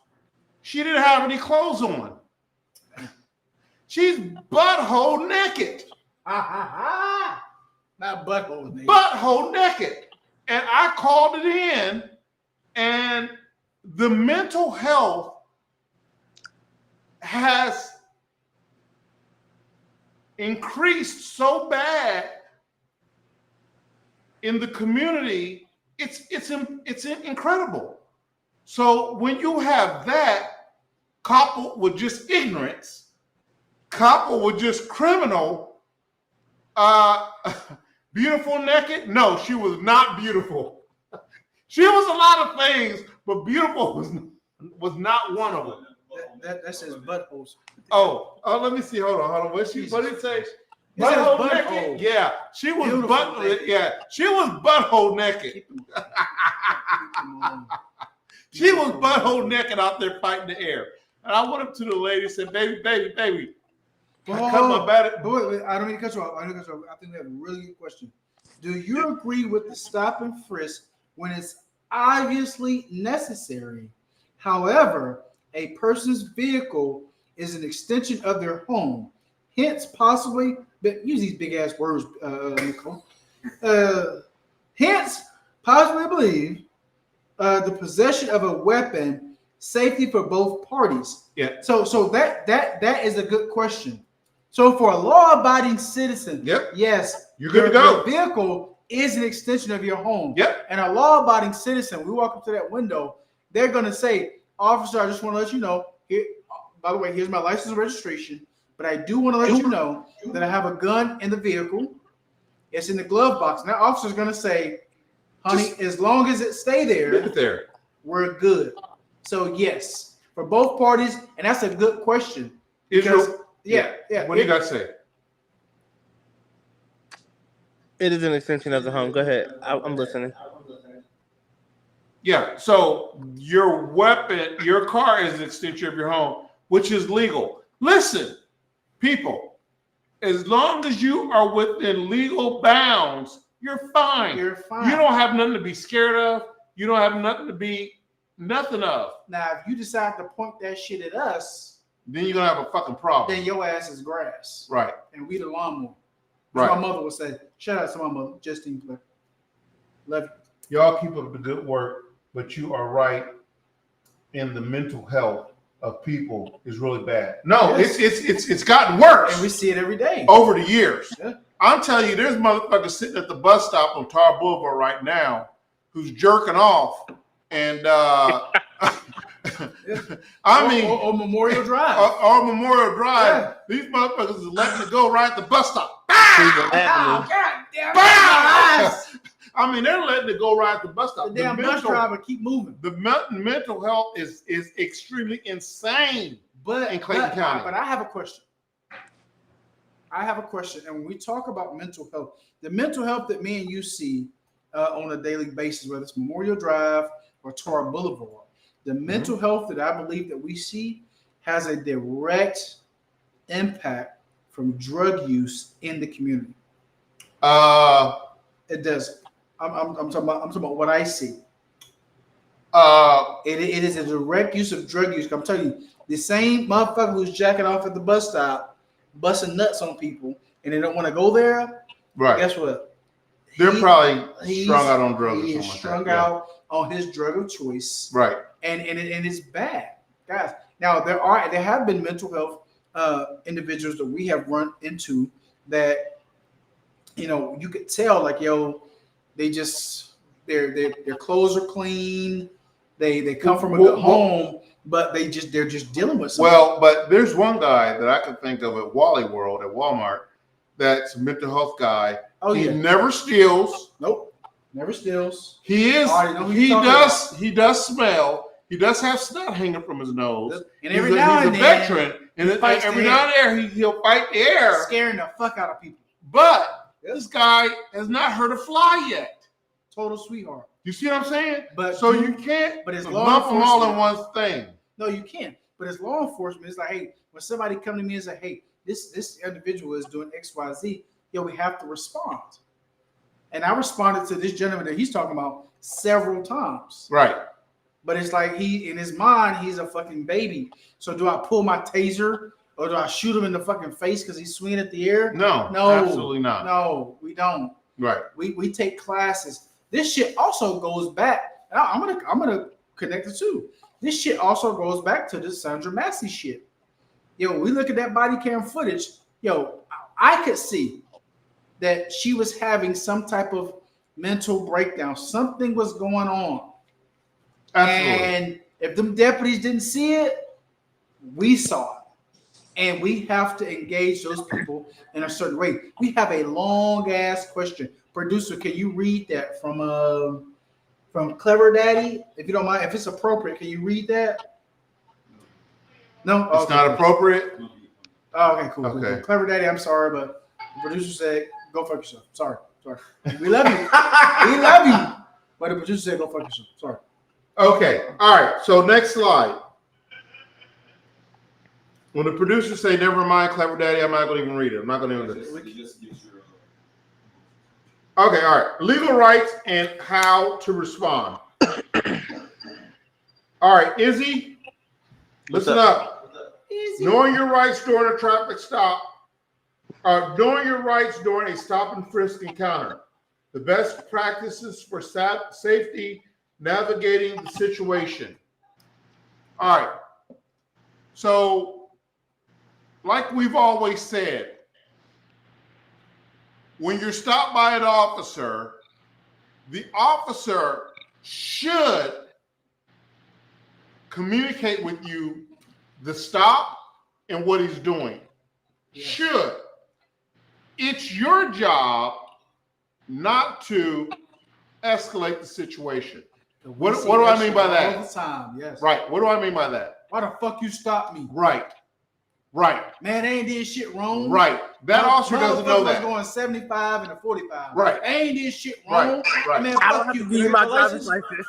Speaker 2: she didn't have any clothes on. She's butthole naked.
Speaker 3: Not butthole naked.
Speaker 2: Butthole naked. And I called it in, and the mental health has increased so bad in the community. It's incredible. So when you have that coupled with just ignorance, coupled with just criminal, beautiful naked? No, she was not beautiful. She was a lot of things, but beautiful was not one of them.
Speaker 3: That says buttholes.
Speaker 2: Oh, let me see. Hold on. What did it say?
Speaker 3: Butthole
Speaker 2: Butthole naked? Yeah, she was she was butthole naked. She was butthole naked out there fighting the air. And I went up to the lady and said, baby. I cut my batter.
Speaker 3: Boy, I don't mean to cut you off. I think we have a really good question. Do you agree with the stop and frisk when it's obviously necessary? However, a person's vehicle is an extension of their home. Hence, possibly, but use these big ass words, Nicole. Hence, possibly believe the possession of a weapon, safety for both parties.
Speaker 2: Yeah.
Speaker 3: So that is a good question. So for a law-abiding citizen,
Speaker 2: yep,
Speaker 3: yes,
Speaker 2: you're good to go.
Speaker 3: Your vehicle is an extension of your home.
Speaker 2: Yep.
Speaker 3: And a law-abiding citizen, we walk up to that window, they're going to say, officer, I just want to let you know, here, by the way, here's my license and registration, but I do want to let you know that I have a gun in the vehicle. It's in the glove box. And that officer's going to say, honey, as long as it stay there, we're good. So yes, for both parties, and that's a good question. Because, yeah.
Speaker 2: What do you got to say?
Speaker 5: It is an extension of the home. Go ahead. I'm listening.
Speaker 2: Yeah, so your weapon, your car is an extension of your home, which is legal. Listen, people, as long as you are within legal bounds, you're fine.
Speaker 3: You're fine.
Speaker 2: You don't have nothing to be scared of. You don't have nothing to be nothing of.
Speaker 3: Now, if you decide to point that shit at us,
Speaker 2: then you're going to have a fucking problem.
Speaker 3: then your ass is grass.
Speaker 2: Right.
Speaker 3: And we the lawnmower.
Speaker 2: Right.
Speaker 3: My mother would say, shout out to my mother, Justine Claire. Love you.
Speaker 2: Y'all keep up the good work, but you are right in the mental health of people is really bad. No,
Speaker 3: Yes.
Speaker 2: it's gotten worse.
Speaker 3: And we see it every day.
Speaker 2: Over the years.
Speaker 3: Yeah.
Speaker 2: I'm telling you, there's motherfuckers sitting at the bus stop on Tar Boulevard right now who's jerking off. And I mean,
Speaker 3: or Memorial Drive.
Speaker 2: Or Memorial Drive.
Speaker 3: Yeah.
Speaker 2: These motherfuckers is letting it go right at the bus stop.
Speaker 3: Oh, God damn it.
Speaker 2: I mean, they're letting it go right at the bus stop.
Speaker 3: The damn bus driver keep moving.
Speaker 2: The mental health is extremely insane in Clayton County.
Speaker 3: But I have a question. And when we talk about mental health, the mental health that me and you see on a daily basis, whether it's Memorial Drive or Tar Boulevard, the mental health that I believe that we see has a direct impact from drug use in the community. It does. I'm talking about what I see. It is a direct use of drug use. I'm telling you, the same motherfucker who's jacking off at the bus stop, busting nuts on people, and they don't want to go there.
Speaker 2: Right.
Speaker 3: Guess what?
Speaker 2: They're probably strung out on drugs.
Speaker 3: He is strung out on his drug of choice.
Speaker 2: Right.
Speaker 3: And it's bad, guys. Now there have been mental health individuals that we have run into that, you could tell like, they just their clothes are clean, they come from a good home, but they're just dealing with something.
Speaker 2: Well, but there's one guy that I can think of at Wally World at Walmart that's a mental health guy.
Speaker 3: Oh,
Speaker 2: he
Speaker 3: yeah.
Speaker 2: never steals.
Speaker 3: Nope, never steals.
Speaker 2: He is.
Speaker 3: He does.
Speaker 2: He does smell. He does have snot hanging from his nose.
Speaker 3: And every now and then,
Speaker 2: he's a veteran. And every now and then he'll fight the air,
Speaker 3: scaring the fuck out of people.
Speaker 2: But this guy has not hurt a fly yet.
Speaker 3: Total sweetheart.
Speaker 2: You see what I'm saying?
Speaker 3: But
Speaker 2: so you can't
Speaker 3: but it's
Speaker 2: lump them all in one thing.
Speaker 3: No, you can't. But as law enforcement, it's like, hey, when somebody come to me and say, hey, this individual is doing X, Y, Z, we have to respond. And I responded to this gentleman that he's talking about several times.
Speaker 2: Right.
Speaker 3: But it's like in his mind, he's a fucking baby. So do I pull my taser or do I shoot him in the fucking face because he's swinging at the air?
Speaker 2: No, absolutely not.
Speaker 3: No, we don't.
Speaker 2: Right.
Speaker 3: We take classes. This shit also goes back. I'm gonna connect the two. This shit also goes back to the Sandra Massey shit. We look at that body cam footage. I could see that she was having some type of mental breakdown. Something was going on. Absolutely. And if them deputies didn't see it, we saw it. And we have to engage those people in a certain way. We have a long ass question. Producer, can you read that from Clever Daddy? If you don't mind, if it's appropriate, can you read that? No,
Speaker 2: it's not appropriate.
Speaker 3: Oh, okay, cool.
Speaker 2: Okay.
Speaker 3: Cool. Clever Daddy, I'm sorry, but the producer said, "Go fuck yourself." Sorry. We love you. We love you, but the producer said, "Go fuck yourself." Sorry.
Speaker 2: Okay. All right. So next slide. When the producers say, "Never mind, Clever Daddy," I'm not going to even read it. I'm not going to even do it. Okay. All right. Legal rights and how to respond. All right, Izzy, listen up. Knowing your rights during a traffic stop, knowing your rights during a stop and frisk encounter. The best practices for safety navigating the situation. All right. So, like we've always said, when you're stopped by an officer, the officer should communicate with you the stop and what he's doing. Yes. Should. It's your job not to escalate the situation. What do I mean by that?
Speaker 3: All the time, yes.
Speaker 2: Right. What do I mean by that?
Speaker 3: Why the fuck you stop me?
Speaker 2: Right.
Speaker 3: Man, they ain't did shit wrong.
Speaker 2: Right. That officer doesn't know that.
Speaker 3: Going 75 and a 45.
Speaker 2: Right.
Speaker 3: They ain't did shit wrong.
Speaker 2: Right.
Speaker 3: Man,
Speaker 5: I don't have to give you my driver's license.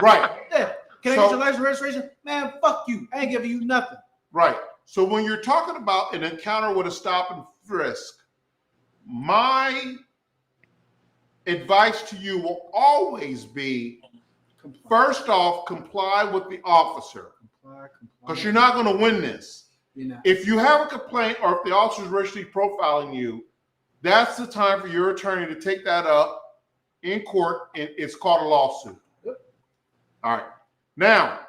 Speaker 2: Right.
Speaker 3: Yeah. Can I get your license registration? Man, fuck you. I ain't giving you nothing.
Speaker 2: Right. So when you're talking about an encounter with a stop and frisk, my advice to you will always be, first off, comply with the officer. Because you're not going to win this. If you have a complaint or if the officer is racially profiling you, that's the time for your attorney to take that up in court, and it's called a lawsuit. All right. Now,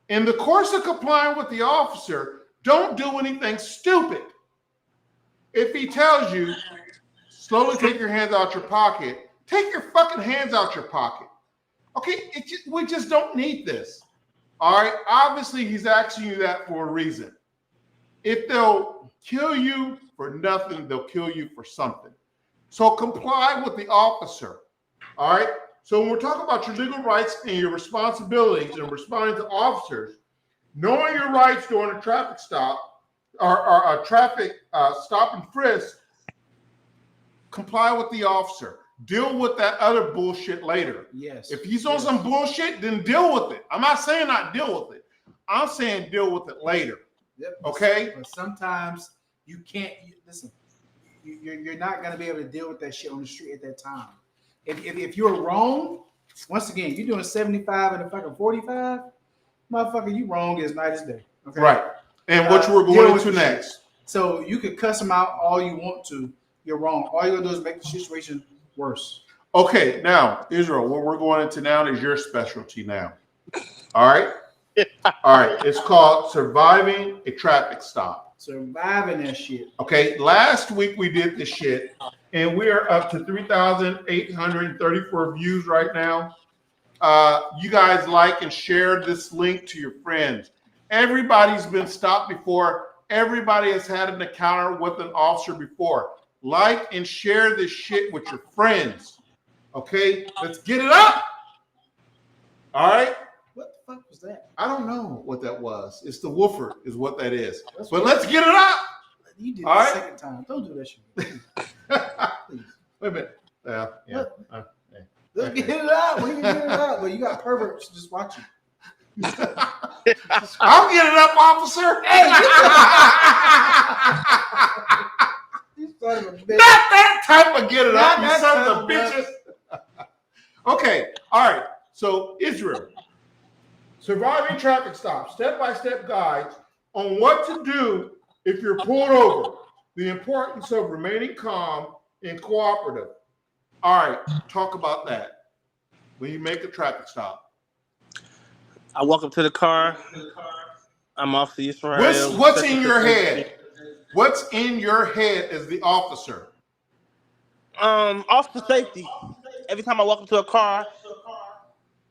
Speaker 2: In the course of complying with the officer, don't do anything stupid. If he tells you, slowly take your hands out your pocket, take your fucking hands out your pocket. Okay, we just don't need this. All right, obviously he's asking you that for a reason. If they'll kill you for nothing, they'll kill you for something. So comply with the officer. All right. So when we're talking about your legal rights and your responsibilities and responding to officers, knowing your rights during a traffic stop or a traffic stop and frisk, comply with the officer. Deal with that other bullshit later.
Speaker 3: Yes.
Speaker 2: If he's on some bullshit, then deal with it. I'm not saying not deal with it. I'm saying deal with it later.
Speaker 3: Yep.
Speaker 2: Okay.
Speaker 3: But sometimes you can't listen. You're not gonna be able to deal with that shit on the street at that time. If you're wrong, once again, you're doing 75 and a fucking 45, motherfucker, you wrong as night as day. Okay?
Speaker 2: Right. And what we're going into next.
Speaker 3: So you can cuss them out all you want to. You're wrong. All you're gonna do is make the situation worse.
Speaker 2: Okay, now, Israel, what we're going into now is your specialty now. All right? All right. It's called surviving a traffic stop.
Speaker 3: Surviving that shit.
Speaker 2: Okay, last week we did this shit, and we are up to 3,834 views right now. You guys like and share this link to your friends. Everybody's been stopped before. Everybody has had an encounter with an officer before. Like and share this shit with your friends. Okay, let's get it up. All right.
Speaker 3: What the fuck was that?
Speaker 2: I don't know what that was. It's the woofer is what that is. But let's get it up.
Speaker 3: You did
Speaker 2: all
Speaker 3: the
Speaker 2: right?
Speaker 3: second time. Don't do that shit. Please.
Speaker 2: Wait a minute. Yeah.
Speaker 3: Let's get it up. We can get it up. But you got perverts just watching.
Speaker 2: I'll get it up, officer. Hey,
Speaker 3: you son of a bitch.
Speaker 2: Not that type of get it up, you
Speaker 3: Not
Speaker 2: sons
Speaker 3: that
Speaker 2: of bitches. Okay, all right. So Israel, surviving traffic stops, step-by-step guides on what to do if you're pulled over. The importance of remaining calm and cooperative. All right, talk about that. When you make a traffic stop.
Speaker 5: I walk up to the car. I'm Officer Israel.
Speaker 2: What's in your head? What's in your head as the officer?
Speaker 5: Officer safety. Every time I walk up to a car,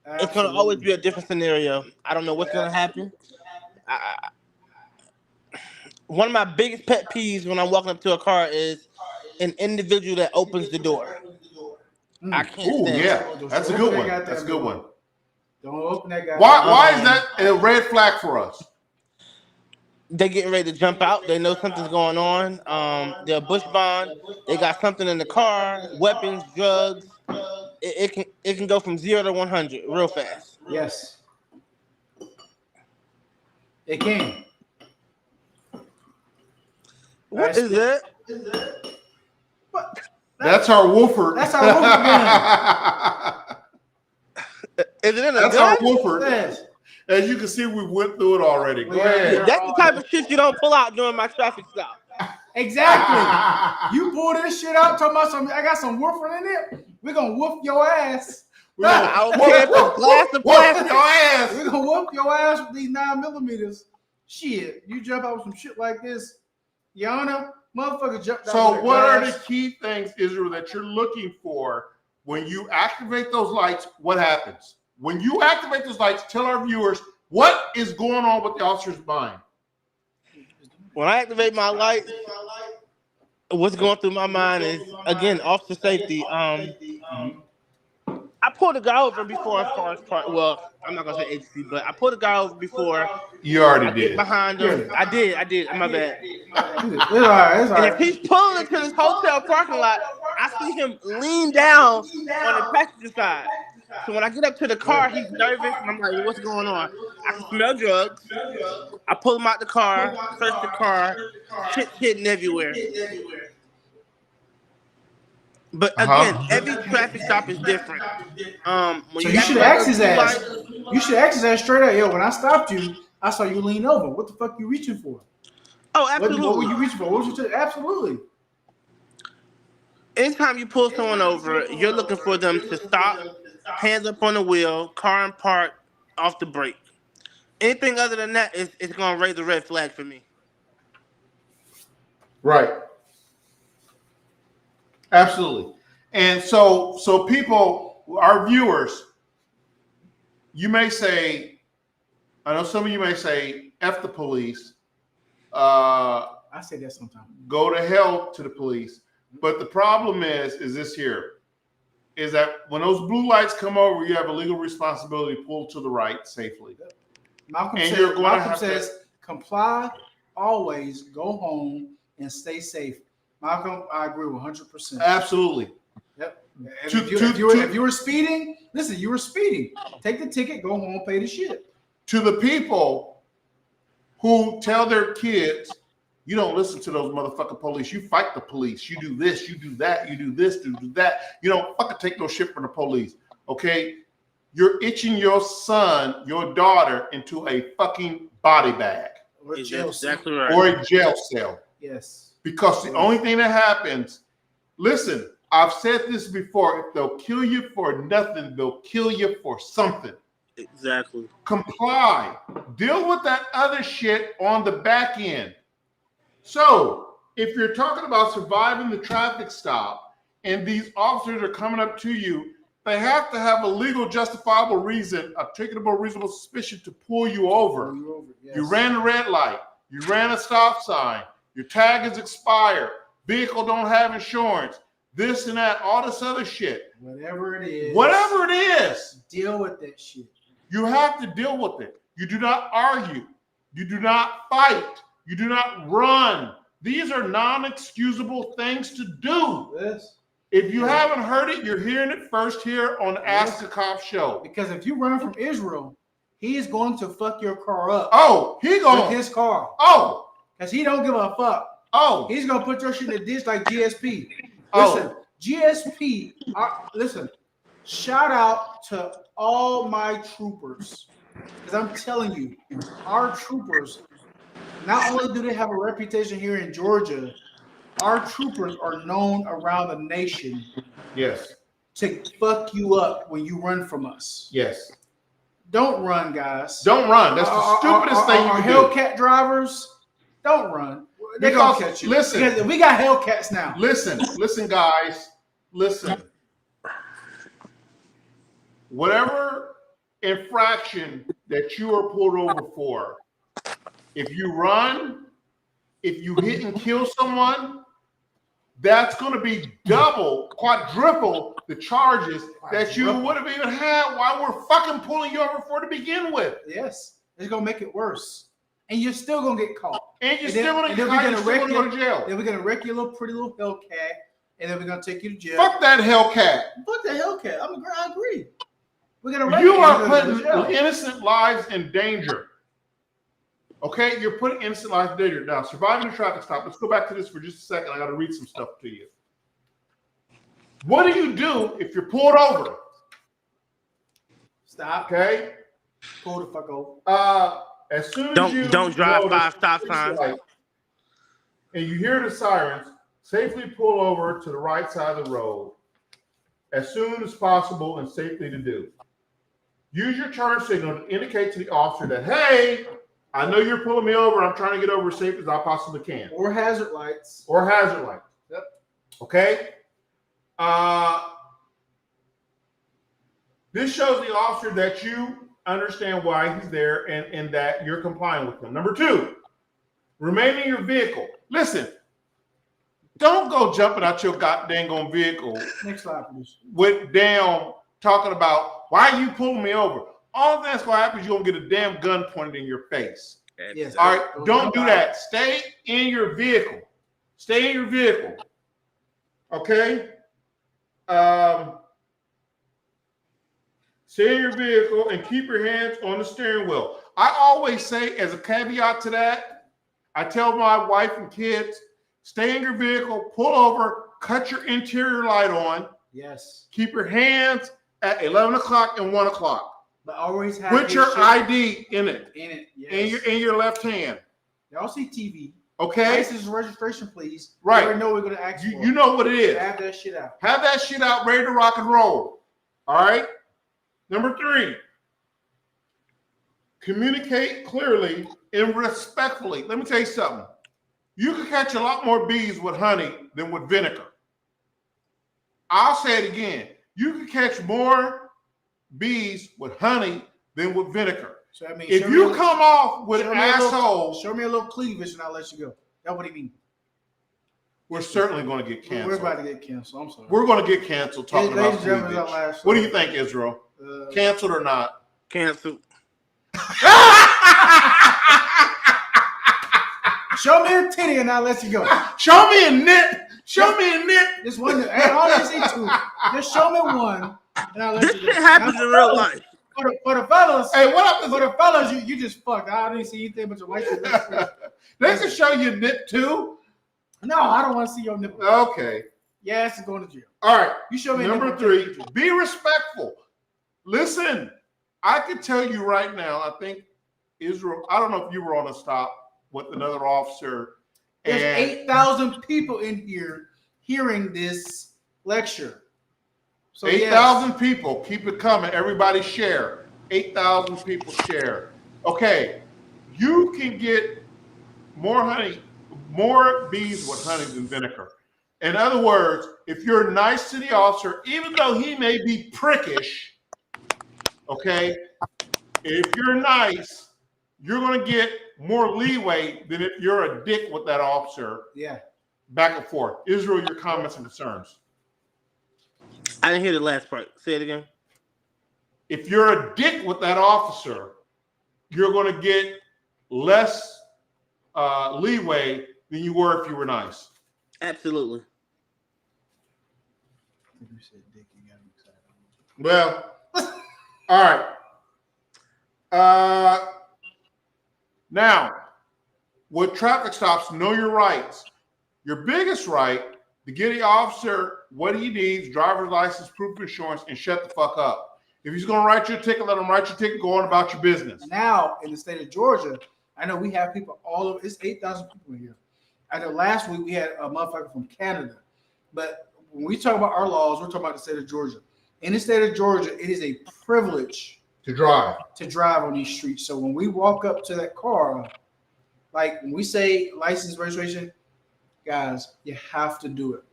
Speaker 5: it's going to always be a different scenario. I don't know what's going to happen. One of my biggest pet peeves when I'm walking up to a car is an individual that opens the door. I can't stand
Speaker 2: it. That's a good one. That's a good one.
Speaker 3: Don't open that guy.
Speaker 2: Why is that a red flag for us?
Speaker 5: They getting ready to jump out. They know something's going on. They're bush bond. They got something in the car, weapons, drugs. It can go from 0 to 100 real fast.
Speaker 3: Yes. It can.
Speaker 5: What is that?
Speaker 3: What?
Speaker 2: That's our woofer.
Speaker 3: That's our woofer gun.
Speaker 5: Is it in a
Speaker 2: That's
Speaker 5: gun?
Speaker 2: our woofer.
Speaker 3: Yes.
Speaker 2: As you can see, we went through it already. Go ahead.
Speaker 5: That's the type of shit you don't pull out during my traffic stop.
Speaker 3: Exactly. You pull this shit out, talking about I got some woofer in it. We're gonna whoop your ass.
Speaker 5: I don't care if it's glass or plastic.
Speaker 2: Your ass.
Speaker 3: We're gonna whoop your ass with these 9mm. Shit, you jump out with some shit like this, Your Honor, motherfucker jumped out.
Speaker 2: So what are the key things, Israel, that you're looking for when you activate those lights? What happens? When you activate those lights, tell our viewers what is going on with the officer's mind.
Speaker 5: When I activate my lights, what's going through my mind is, again, officer safety. I pulled a guy over before as far as part. Well, I'm not gonna say agency, but I pulled a guy over before.
Speaker 2: You already
Speaker 5: Get
Speaker 2: did.
Speaker 5: behind him. I did. My bad.
Speaker 3: It's all right.
Speaker 5: And if he's pulling into this hotel parking lot, I see him lean down on the passenger side. So when I get up to the car, he's nervous, and I'm like, "What's going on?" I can smell drugs. I pull him out the car, search the car, shit hidden everywhere. But again, every traffic stop is different. When
Speaker 3: So you should ask his ass. You should ask his ass straight up. Yo, when I stopped you, I saw you lean over. What the fuck you reaching for?
Speaker 5: Oh, absolutely.
Speaker 3: What were you reaching for? What was you absolutely?
Speaker 5: Anytime you pull someone over, you're looking for them to stop, hands up on the wheel, car in park, off the brake. Anything other than that is it's gonna raise a red flag for me.
Speaker 2: Right. Absolutely. And so people, our viewers, you may say, I know some of you may say, F the police.
Speaker 3: I say that sometimes.
Speaker 2: Go to hell to the police. But the problem is this here, is that when those blue lights come over, you have a legal responsibility to pull to the right safely.
Speaker 3: Malcolm
Speaker 2: And
Speaker 3: says,
Speaker 2: you're going to
Speaker 3: Malcolm
Speaker 2: have
Speaker 3: says
Speaker 2: to,
Speaker 3: comply, always go home and stay safe. Malcolm, I agree 100%.
Speaker 2: absolutely.
Speaker 3: Yep. And
Speaker 2: To-
Speaker 3: if you were speeding, listen, you were speeding. Take the ticket, go home, pay the shit.
Speaker 2: To the people who tell their kids, you don't listen to those motherfucking police. You fight the police. You do this, you do that, you do this, you do that. You don't fucking take no shit from the police. Okay? You're itching your son, your daughter into a fucking body bag.
Speaker 3: Or
Speaker 5: Is
Speaker 3: jail
Speaker 5: exactly
Speaker 3: cell.
Speaker 5: right.
Speaker 2: Or a jail cell.
Speaker 3: Yes.
Speaker 2: Because the only thing that happens, listen, I've said this before, if they'll kill you for nothing, they'll kill you for something.
Speaker 5: Exactly.
Speaker 2: Comply. Deal with that other shit on the back end. So if you're talking about surviving the traffic stop and these officers are coming up to you, they have to have a legal justifiable reason, a ticketable reasonable suspicion to pull you over.
Speaker 3: Yes.
Speaker 2: You ran a red light. You ran a stop sign. Your tag is expired. Vehicle don't have insurance. This and that, all this other shit.
Speaker 3: Whatever it is.
Speaker 2: Whatever it is,
Speaker 3: Deal with that shit.
Speaker 2: you have to deal with it. You do not argue. You do not fight. You do not run. These are non-excusable things to do.
Speaker 3: Yes.
Speaker 2: If you haven't heard it, you're hearing it first here on the Ask a Cop show.
Speaker 3: Because if you run from Israel, he is going to fuck your car up.
Speaker 2: Oh, he
Speaker 3: With
Speaker 2: going.
Speaker 3: his car.
Speaker 2: Oh,
Speaker 3: Because he don't give a fuck.
Speaker 2: oh,
Speaker 3: He's going to put your shit in the ditch like GSP.
Speaker 2: Oh.
Speaker 3: Listen, GSP, listen, shout out to all my troopers. Because I'm telling you, our troopers, not only do they have a reputation here in Georgia, our troopers are known around the nation
Speaker 2: yes,
Speaker 3: to fuck you up when you run from us.
Speaker 2: yes.
Speaker 3: Don't run, guys.
Speaker 2: Don't run. That's the stupidest thing you
Speaker 3: Our
Speaker 2: can do.
Speaker 3: Hellcat drivers, don't run. They're
Speaker 2: Because,
Speaker 3: gonna catch you.
Speaker 2: listen.
Speaker 3: Because we got Hellcats now.
Speaker 2: Listen, guys. Listen. Whatever infraction that you are pulled over for, if you run, if you hit and kill someone, that's going to be double, quadruple the charges that you would have even had while we're fucking pulling you over for to begin with.
Speaker 3: Yes, it's gonna make it worse, and you're still gonna get caught.
Speaker 2: And you're still going to go to jail.
Speaker 3: Then we're gonna wreck your pretty little Hellcat, and then we're gonna take you to jail.
Speaker 2: Fuck that Hellcat.
Speaker 3: Fuck the Hellcat. I agree. We're gonna wreck
Speaker 2: You
Speaker 3: it,
Speaker 2: are
Speaker 3: and we're gonna
Speaker 2: putting
Speaker 3: go to jail.
Speaker 2: innocent lives in danger. Okay, you're putting innocent lives in danger. Now, surviving a traffic stop. Let's go back to this for just a second. I got to read some stuff to you. What do you do if you're pulled over?
Speaker 3: Stop.
Speaker 2: Okay.
Speaker 3: Pull the fuck over.
Speaker 2: As soon as you
Speaker 5: Don't drive
Speaker 2: notice
Speaker 5: 5 stop
Speaker 2: the
Speaker 5: signs.
Speaker 2: light and you hear the sirens, safely pull over to the right side of the road as soon as possible and safely to do. Use your turn signal to indicate to the officer that, hey, I know you're pulling me over. I'm trying to get over as safe as I possibly can.
Speaker 3: Or hazard lights.
Speaker 2: Or hazard light.
Speaker 3: Yep.
Speaker 2: Okay. This shows the officer that you understand why he's there and that you're complying with him. Number 2, remain in your vehicle. Listen, don't go jumping out your goddamn vehicle
Speaker 3: Next slide, please.
Speaker 2: with damn talking about why are you pulling me over. All that's going to happen is you're going to get a damn gun pointed in your face.
Speaker 3: Yes.
Speaker 2: All right, don't do that. Stay in your vehicle. Stay in your vehicle. Okay? Stay in your vehicle and keep your hands on the steering wheel. I always say, as a caveat to that, I tell my wife and kids, stay in your vehicle, pull over, cut your interior light on.
Speaker 3: Yes.
Speaker 2: Keep your hands at 11 o'clock and 1 o'clock.
Speaker 3: But always have
Speaker 2: Put your ID in it.
Speaker 3: in it. Yes.
Speaker 2: In your left hand.
Speaker 3: Y'all see TV.
Speaker 2: Okay?
Speaker 3: License registration, please.
Speaker 2: Right.
Speaker 3: You already know we're gonna ask for.
Speaker 2: You know what it is.
Speaker 3: Have that shit out.
Speaker 2: Have that shit out, ready to rock and roll. All right? Number 3. communicate clearly and respectfully. Let me tell you something. You can catch a lot more bees with honey than with vinegar. I'll say it again. You can catch more bees with honey than with vinegar.
Speaker 3: So I mean,
Speaker 2: if you come off with an asshole,
Speaker 3: show me a little cleavage and I'll let you go. That's what he mean.
Speaker 2: We're certainly going to get canceled.
Speaker 3: We're about to get canceled. I'm sorry.
Speaker 2: We're going to get canceled talking about cleavage. What do you think, Israel? Canceled or not?
Speaker 5: Canceled.
Speaker 3: Show me a titty and I'll let you go.
Speaker 2: Show me a nip. Show me a nip.
Speaker 3: Just one. I don't see two. Just show me one and I'll let you go.
Speaker 5: This shit happens in real life.
Speaker 3: For the fellas,
Speaker 2: hey, what happens?
Speaker 3: For the fellas, you just fucked. I didn't see anything but your license.
Speaker 2: They can show you a nip too.
Speaker 3: No, I don't want to see your nipple.
Speaker 2: Okay.
Speaker 3: Yeah, it's going to jail.
Speaker 2: All right.
Speaker 3: You show me
Speaker 2: number 3. Be respectful. Listen, I can tell you right now. I think Israel. I don't know if you were on a stop with another officer.
Speaker 3: There's 8,000 people in here hearing this lecture. So
Speaker 2: 8,000 people. Keep it coming. Everybody share. 8,000 people share. Okay. You can get more honey, more bees with honey than vinegar. In other words, if you're nice to the officer, even though he may be prickish, okay, if you're nice, you're going to get more leeway than if you're a dick with that officer.
Speaker 3: Yeah.
Speaker 2: Back and forth. Israel, your comments and concerns.
Speaker 5: I didn't hear the last part. Say it again.
Speaker 2: If you're a dick with that officer, you're going to get less leeway than you were if you were nice.
Speaker 5: Absolutely.
Speaker 2: Well, all right. Now, with traffic stops, know your rights. Your biggest right to get the officer what he needs, driver's license, proof of insurance, and shut the fuck up. If he's going to write you a ticket, let him write your ticket, go on about your business.
Speaker 3: Now, in the state of Georgia, I know we have people all over. It's 8,000 people here. I know last week we had a motherfucker from Canada. But when we talk about our laws, we're talking about the state of Georgia. In the state of Georgia, it is a privilege
Speaker 2: to drive
Speaker 3: on these streets. So when we walk up to that car, like when we say license registration, guys, you have to do it.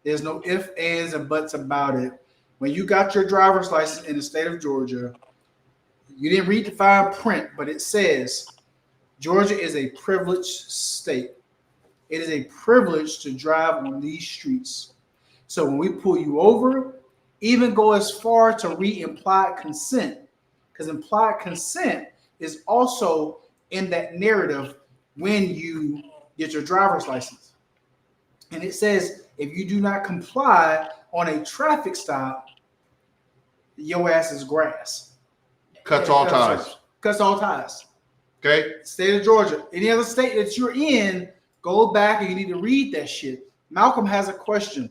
Speaker 3: There's no ifs, ands, and buts about it. When you got your driver's license in the state of Georgia, you didn't read the fine print, but it says Georgia is a privileged state. It is a privilege to drive on these streets. So when we pull you over, even go as far to read implied consent, because implied consent is also in that narrative when you get your driver's license. And it says if you do not comply on a traffic stop, your ass is grass.
Speaker 2: Cuts all ties.
Speaker 3: Cuts all ties.
Speaker 2: Okay.
Speaker 3: State of Georgia. Any other state that you're in, go back and you need to read that shit. Malcolm has a question.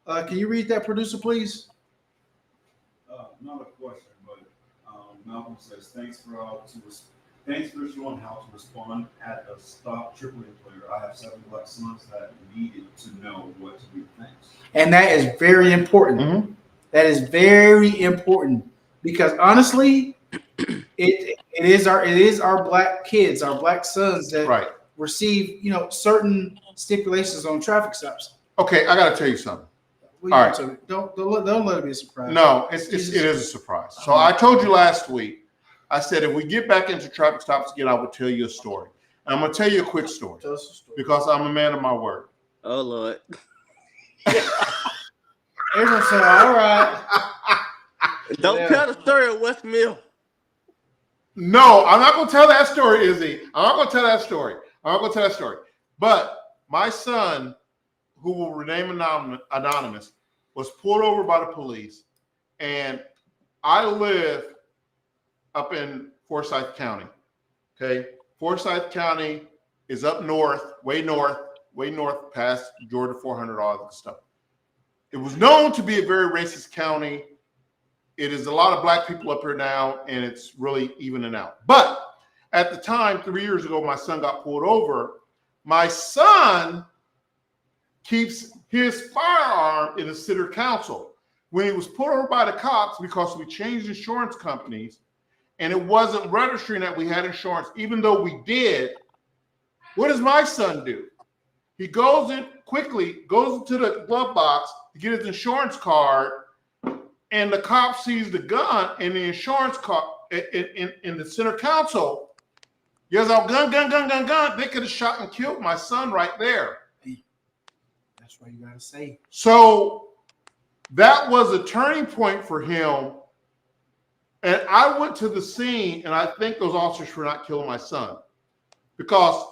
Speaker 3: Can you read that, producer, please?
Speaker 4: Not a question, but Malcolm says, thanks for showing how to respond at a stop AAA player. I have 7 black sons that needed to know what to do. Thanks.
Speaker 3: And that is very important.
Speaker 2: Mm-hmm.
Speaker 3: That is very important because honestly, it is our black kids, our black sons that receive certain stipulations on traffic stops.
Speaker 2: Okay, I got to tell you something.
Speaker 3: All right, don't let it be a surprise.
Speaker 2: No, it is a surprise. So I told you last week. I said if we get back into traffic stops again, I would tell you a story. And I'm gonna tell you a quick story because I'm a man of my word.
Speaker 5: Oh Lord.
Speaker 3: Everyone said, all right.
Speaker 5: Don't tell the story of West Mill.
Speaker 2: No, I'm not going to tell that story, Izzy. I'm not going to tell that story. But my son, who will remain anonymous, was pulled over by the police. And I live up in Forsyth County. Okay. Forsyth County is up north, way north past Georgia 400, all that stuff. It was known to be a very racist county. It is a lot of black people up here now, and it's really evening out. But at the time, 3 years ago, my son got pulled over. My son keeps his firearm in the city council. When he was pulled over by the cops, because we changed insurance companies, and it wasn't registering that we had insurance, even though we did. What does my son do? He goes in quickly, goes into the glove box to get his insurance card, and the cop sees the gun in the insurance card in the center console. Yells out, gun, gun, gun, gun, gun. They could have shot and killed my son right there.
Speaker 3: That's why you gotta say.
Speaker 2: So that was a turning point for him. And I went to the scene, and I thank those officers for not killing my son, because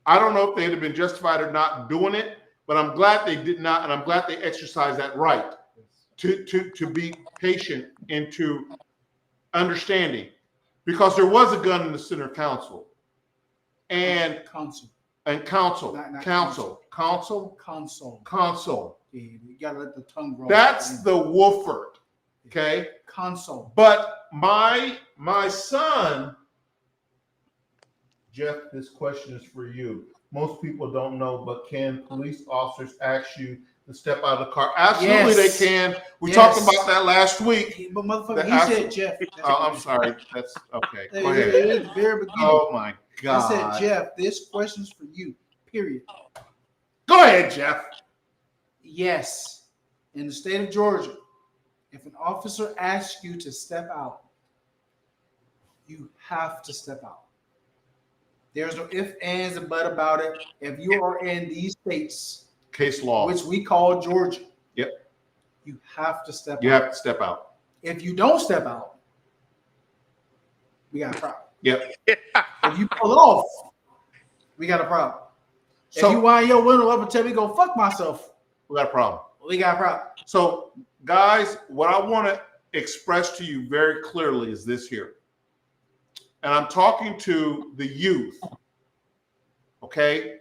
Speaker 2: I don't know if they'd have been justified or not doing it, but I'm glad they did not, and I'm glad they exercised that right to be patient and to understanding, because there was a gun in the center console. And
Speaker 3: Console.
Speaker 2: Console.
Speaker 3: Yeah, you gotta let the tongue roll.
Speaker 2: That's the Wolford. Okay.
Speaker 3: Console.
Speaker 2: But my son, Jeff, this question is for you. Most people don't know, but can police officers ask you to step out of the car? Absolutely,
Speaker 3: Yes.
Speaker 2: they can. We
Speaker 3: Yes.
Speaker 2: talked about that last week.
Speaker 3: But motherfucker, he said, Jeff.
Speaker 2: I'm sorry. That's okay. Go
Speaker 3: It
Speaker 2: ahead.
Speaker 3: is the very beginning.
Speaker 2: Oh my
Speaker 3: I
Speaker 2: God.
Speaker 3: said, Jeff, this question's for you. Period.
Speaker 2: Go ahead, Jeff.
Speaker 3: Yes. In the state of Georgia, if an officer asks you to step out, you have to step out. There's no ifs, ands, and buts about it. If you are in these states,
Speaker 2: Case law.
Speaker 3: which we call Georgia,
Speaker 2: Yep.
Speaker 3: you have to step
Speaker 2: You
Speaker 3: out.
Speaker 2: have to step out.
Speaker 3: If you don't step out, we got a problem.
Speaker 2: Yep.
Speaker 3: If you pull off, we got a problem.
Speaker 2: So
Speaker 3: if you wind your window up and tell me go fuck myself,
Speaker 2: we got a problem.
Speaker 3: we got a problem.
Speaker 2: So, guys, what I want to express to you very clearly is this here. And I'm talking to the youth. Okay?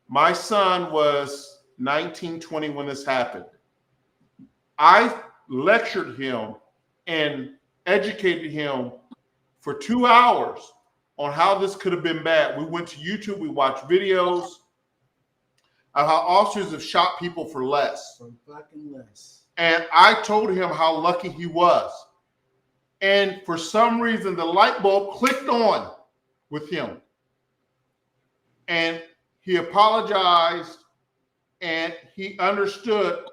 Speaker 2: My son was 19, 20 when this happened. I lectured him and educated him for 2 hours on how this could have been bad. We went to YouTube, we watched videos of how officers have shot people for less.
Speaker 3: For fucking less.
Speaker 2: And I told him how lucky he was. And for some reason, the light bulb clicked on with him. And he apologized, and he understood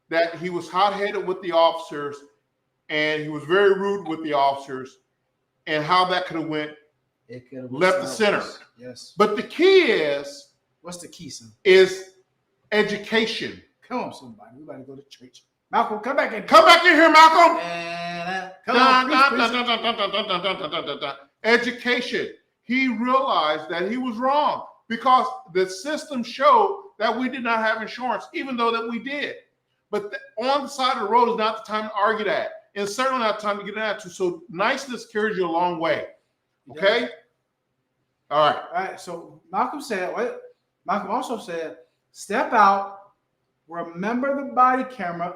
Speaker 2: that he was hot-headed with the officers, and he was very rude with the officers, and how that could have went
Speaker 3: It could have
Speaker 2: left the center.
Speaker 3: Yes.
Speaker 2: But the key is
Speaker 3: What's the key, son?
Speaker 2: education.
Speaker 3: Come on, somebody. We about to go to church. Malcolm, come back in.
Speaker 2: Come back in here, Malcolm.
Speaker 3: And come on, preach.
Speaker 2: Education. He realized that he was wrong because the system showed that we did not have insurance, even though that we did. But on the side of the road is not the time to argue that. And certainly not the time to get an attitude. So niceness carries you a long way. Okay? All right.
Speaker 3: All right. So Malcolm also said, step out, remember the body camera.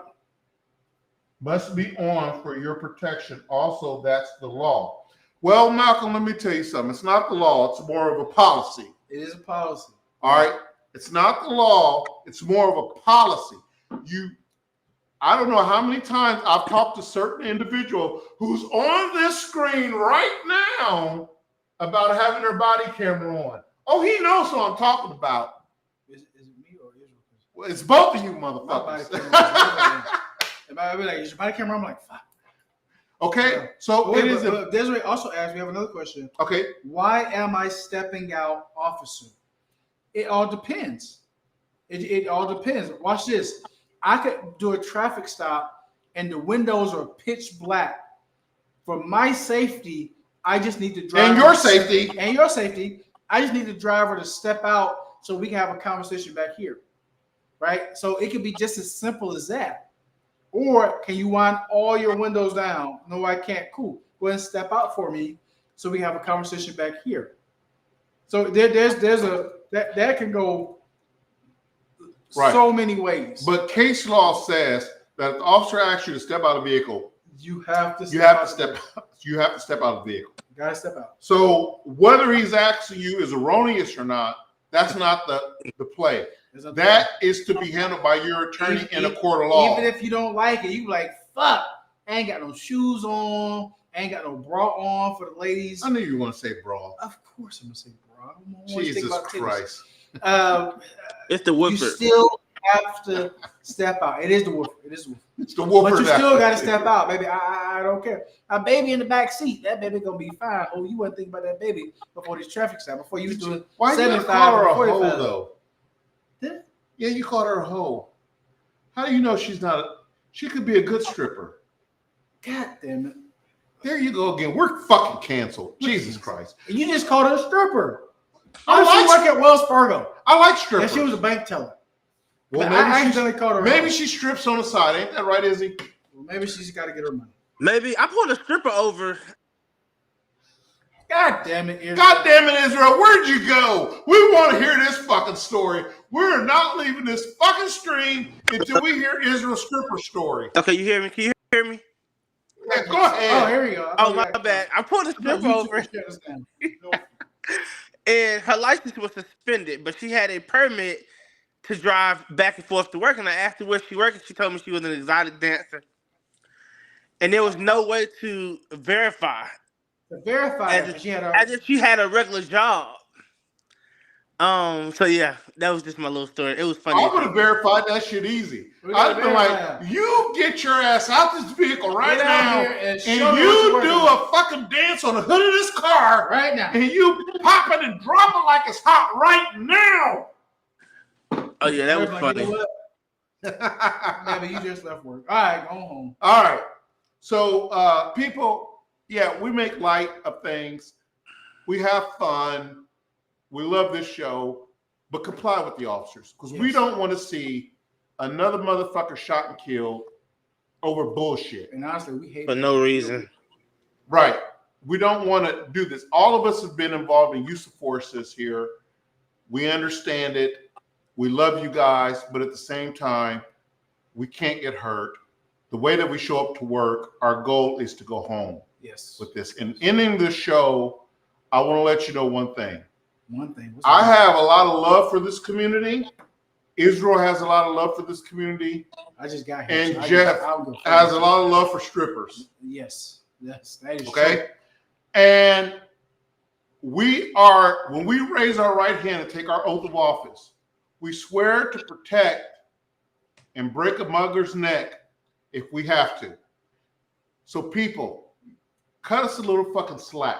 Speaker 2: Must be on for your protection. Also, that's the law. Well, Malcolm, let me tell you something. It's not the law. It's more of a policy.
Speaker 3: It is a policy.
Speaker 2: All right? It's not the law. It's more of a policy. I don't know how many times I've talked to certain individual who's on this screen right now about having their body camera on. Oh, he knows who I'm talking about.
Speaker 3: Is it me or Israel?
Speaker 2: Well, it's both of you
Speaker 3: My body
Speaker 2: motherfuckers.
Speaker 3: camera. Everybody be like, is your body camera? I'm like, fuck.
Speaker 2: Okay, so
Speaker 3: Wait,
Speaker 2: it is.
Speaker 3: but Desiree also asked, we have another question.
Speaker 2: Okay,
Speaker 3: Why am I stepping out, officer? It all depends. It all depends. Watch this. I could do a traffic stop and the windows are pitch black. For my safety, I just need to drive.
Speaker 2: and your safety.
Speaker 3: And your safety, I just need the driver to step out so we can have a conversation back here. Right? So it could be just as simple as that. Or can you wind all your windows down? No, I can't. Cool. Go ahead and step out for me so we have a conversation back here. So that can go
Speaker 2: Right.
Speaker 3: so many ways.
Speaker 2: But case law says that if the officer asks you to step out of the vehicle,
Speaker 3: you have to
Speaker 2: you have to step out of the vehicle.
Speaker 3: You gotta step out.
Speaker 2: So whether he's asking you is erroneous or not, that's not the play. That is to be handled by your attorney in a court of law.
Speaker 3: Even if you don't like it, you be like, fuck. ain't got no shoes on. Ain't got no bra on for the ladies.
Speaker 2: I knew you were going to say bra.
Speaker 3: Of course, I'm gonna say bra.
Speaker 2: Jesus Christ!
Speaker 5: It's the
Speaker 3: You
Speaker 5: whooper.
Speaker 3: still have to step out. It is the woofer. It is the woofer.
Speaker 2: It's the whooper.
Speaker 3: But you still got to step out, baby. I don't care. A baby in the back seat, that baby gonna be fine. Oh, you wasn't thinking about that baby before this traffic stop. Before you was doing
Speaker 2: Why you
Speaker 3: 75
Speaker 2: call her a
Speaker 3: and
Speaker 2: hoe
Speaker 3: 45.
Speaker 2: though?
Speaker 3: Did it?
Speaker 2: Yeah, you called her a hoe. How do you know she's not? She could be a good stripper.
Speaker 3: God damn it!
Speaker 2: There you go again. We're fucking canceled. Jesus Christ!
Speaker 3: You just called her a stripper.
Speaker 2: I
Speaker 3: How does she work at Wells Fargo?
Speaker 2: I like
Speaker 3: And
Speaker 2: strippers.
Speaker 3: she was a bank teller.
Speaker 2: Well,
Speaker 3: I
Speaker 2: maybe
Speaker 3: accidentally called her.
Speaker 2: maybe she strips on the side. Ain't that right, Izzy?
Speaker 3: Well, maybe she's got to get her money.
Speaker 5: Maybe I pulled a stripper over.
Speaker 3: God damn it, Israel.
Speaker 2: God damn it, Israel. Where'd you go? We want to hear this fucking story. We're not leaving this fucking stream until we hear Israel's stripper story.
Speaker 5: Okay, you hear me? Can you hear me?
Speaker 2: Yeah, go ahead.
Speaker 3: Oh, here we go.
Speaker 5: Oh, my bad. I pulled a stripper over, and her license was suspended, but she had a permit to drive back and forth to work. And I asked her where she worked, and she told me she was an exotic dancer. And there was no way to verify
Speaker 3: To verify
Speaker 5: as
Speaker 3: that
Speaker 5: if,
Speaker 3: she had
Speaker 5: as if she had a regular job. So yeah, that was just my little story. It was funny.
Speaker 2: I'm gonna verify that shit easy. I'd be like, you get your ass out this vehicle right now, and you do a fucking dance on the hood of this car
Speaker 3: right now,
Speaker 2: and you pop it and drop it like it's hot right now.
Speaker 5: Oh yeah, that was funny.
Speaker 3: Yeah, but you just left work. All right, go home.
Speaker 2: All right. So people, yeah, we make light of things. We have fun. We love this show, but comply with the officers because we don't want to see another motherfucker shot and killed over bullshit.
Speaker 3: And honestly, we hate
Speaker 5: for no reason.
Speaker 2: Right. We don't want to do this. All of us have been involved in use of forces here. We understand it. We love you guys, but at the same time, we can't get hurt. The way that we show up to work, our goal is to go home.
Speaker 3: Yes.
Speaker 2: With this. And ending this show, I want to let you know one thing.
Speaker 3: One thing.
Speaker 2: I have a lot of love for this community. Israel has a lot of love for this community.
Speaker 3: I just got here.
Speaker 2: And Jeff has a lot of love for strippers.
Speaker 3: Yes. Yes. That is
Speaker 2: okay.
Speaker 3: True.
Speaker 2: And we are, when we raise our right hand and take our oath of office, we swear to protect and break a mugger's neck if we have to. So people, cut us a little fucking slack.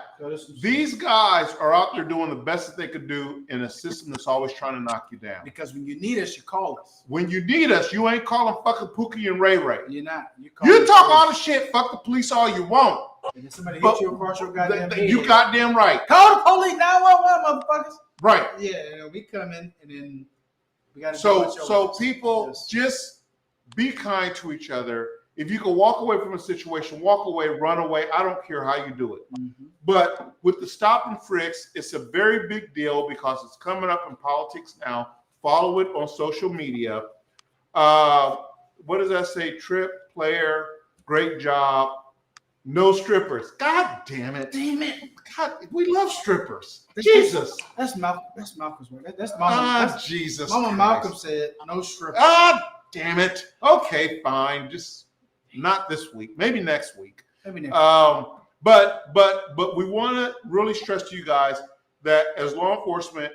Speaker 2: These guys are out there doing the best that they could do in a system that's always trying to knock you down.
Speaker 3: Because when you need us, you call us.
Speaker 2: When you need us, you ain't calling fucking Pookie and Ray Ray.
Speaker 3: You're not.
Speaker 2: You talk all the shit, fuck the police all you want.
Speaker 3: And if somebody hits you across your goddamn head,
Speaker 2: you goddamn right.
Speaker 3: Call the police 911, motherfuckers.
Speaker 2: Right.
Speaker 3: Yeah, we come in and then we got to.
Speaker 2: So people, just be kind to each other. If you can walk away from a situation, walk away, run away. I don't care how you do it. Mm-hmm. But with the Stop and Frisk, it's a very big deal because it's coming up in politics now. Follow it on social media. What does that say? Trip, player, great job. No strippers. God damn it.
Speaker 3: Damn it.
Speaker 2: God, we love strippers. Jesus.
Speaker 3: That's Malcolm's word. That's Mama. That's
Speaker 2: Jesus.
Speaker 3: Mama Malcolm said no strippers.
Speaker 2: Damn it. Okay, fine. Just not this week. Maybe next week.
Speaker 3: Maybe next
Speaker 2: week. But we want to really stress to you guys that as law enforcement,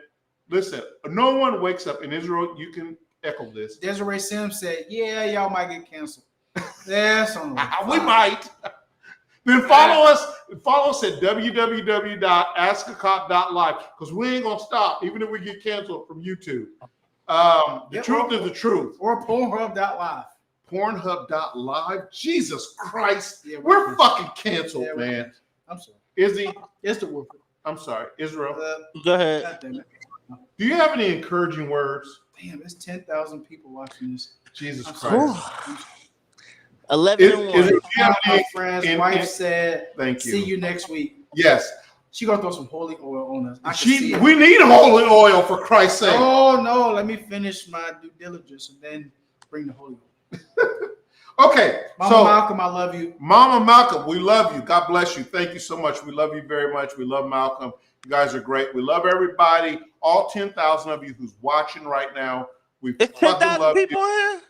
Speaker 2: listen, no one wakes up in Israel. You can echo this.
Speaker 3: Desiree Sims said, yeah, y'all might get canceled. That's on
Speaker 2: we might. Then follow us at www.askacop.live because we ain't gonna stop even if we get canceled from YouTube. The truth is the truth.
Speaker 3: Or Pornhub.live.
Speaker 2: Pornhub.live. Jesus Christ. Yeah, we're fucking canceled, man.
Speaker 3: I'm sorry.
Speaker 2: Izzy.
Speaker 3: It's the word.
Speaker 2: I'm sorry. Israel.
Speaker 5: Go ahead.
Speaker 2: Do you have any encouraging words?
Speaker 3: Damn, there's 10,000 people watching this.
Speaker 2: Jesus Christ.
Speaker 5: 11 and 1.
Speaker 3: My friend's wife said,
Speaker 2: thank you.
Speaker 3: See you next week.
Speaker 2: Yes.
Speaker 3: She gonna throw some holy oil on us.
Speaker 2: We need holy oil for Christ's sake.
Speaker 3: Oh no, let me finish my due diligence and then bring the holy oil.
Speaker 2: Okay.
Speaker 3: Mama Malcolm, I love you.
Speaker 2: Mama Malcolm, we love you. God bless you. Thank you so much. We love you very much. We love Malcolm. You guys are great. We love everybody. All 10,000 of you who's watching right now. We
Speaker 5: fucking love people
Speaker 2: here.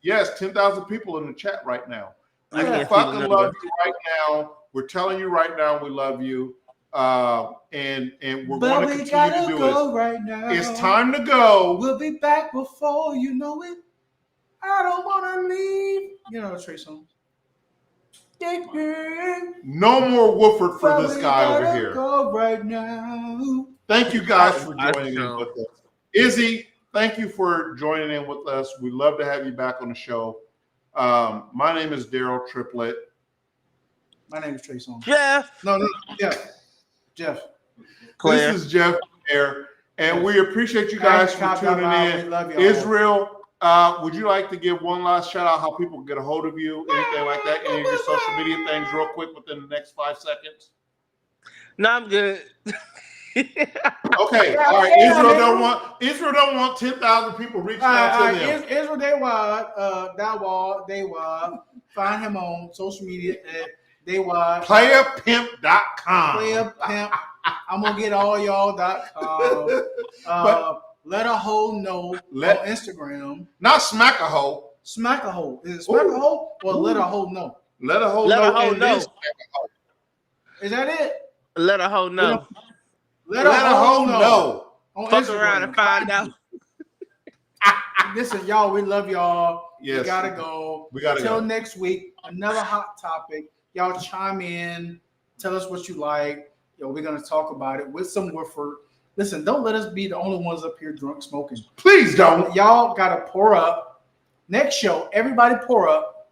Speaker 2: Yes, 10,000 people in the chat right now.
Speaker 5: I
Speaker 2: We
Speaker 5: can't see the
Speaker 2: fucking
Speaker 5: number.
Speaker 2: love you right now. We're telling you right now we love you. And we're going to continue to do it.
Speaker 3: Right now.
Speaker 2: It's time to go.
Speaker 3: We'll be back before you know it. I don't want to leave. You know the Trey song.
Speaker 2: No more Wooford for this guy over
Speaker 3: gotta
Speaker 2: here.
Speaker 3: Go right now.
Speaker 2: Thank you guys for
Speaker 5: I
Speaker 2: joining in
Speaker 5: know.
Speaker 2: with us. Izzy, thank you for joining in with us. We'd love to have you back on the show. My name is Daryl Triplett.
Speaker 3: My name is Trey Songz.
Speaker 5: Jeff.
Speaker 3: No, Jeff.
Speaker 5: Claire.
Speaker 2: This is Jeff Claire, and we appreciate you guys for tuning in.
Speaker 3: We love y'all.
Speaker 2: Israel, would you like to give one last shout out how people can get a hold of you, anything like that, any of your social media things real quick within the next 5 seconds?
Speaker 5: No, I'm good.
Speaker 2: Okay, all right. Israel don't want 10,000 people reaching out to them.
Speaker 3: Israel Daywad. Find him on social media at Daywad.
Speaker 2: Playerpimp.com.
Speaker 3: Player Pimp. I'm gonna get all y'all.com. Let a hoe know on Instagram.
Speaker 2: Not smack a hoe.
Speaker 3: Smack a hoe. Is it smack a hoe or let a hoe know?
Speaker 2: Let a hoe
Speaker 5: Let
Speaker 2: know.
Speaker 5: a hoe know.
Speaker 3: Is that it?
Speaker 5: Let a hoe know.
Speaker 3: Let a hoe know. On
Speaker 5: Fuck
Speaker 3: Instagram.
Speaker 5: around and find out.
Speaker 3: Listen, y'all, we love y'all.
Speaker 2: Yes.
Speaker 3: We gotta go. Till next week, another hot topic. Y'all chime in. Tell us what you like. We're gonna talk about it with some Wooford. Listen, don't let us be the only ones up here drunk smoking.
Speaker 2: Please don't.
Speaker 3: Y'all gotta pour up. Next show, everybody pour up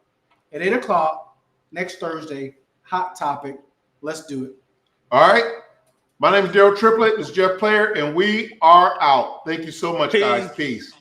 Speaker 3: at 8 o'clock next Thursday. Hot topic. Let's do it.
Speaker 2: All right. My name is Daryl Triplett. This is Jeff Player, and we are out. Thank you so much, guys. Peace.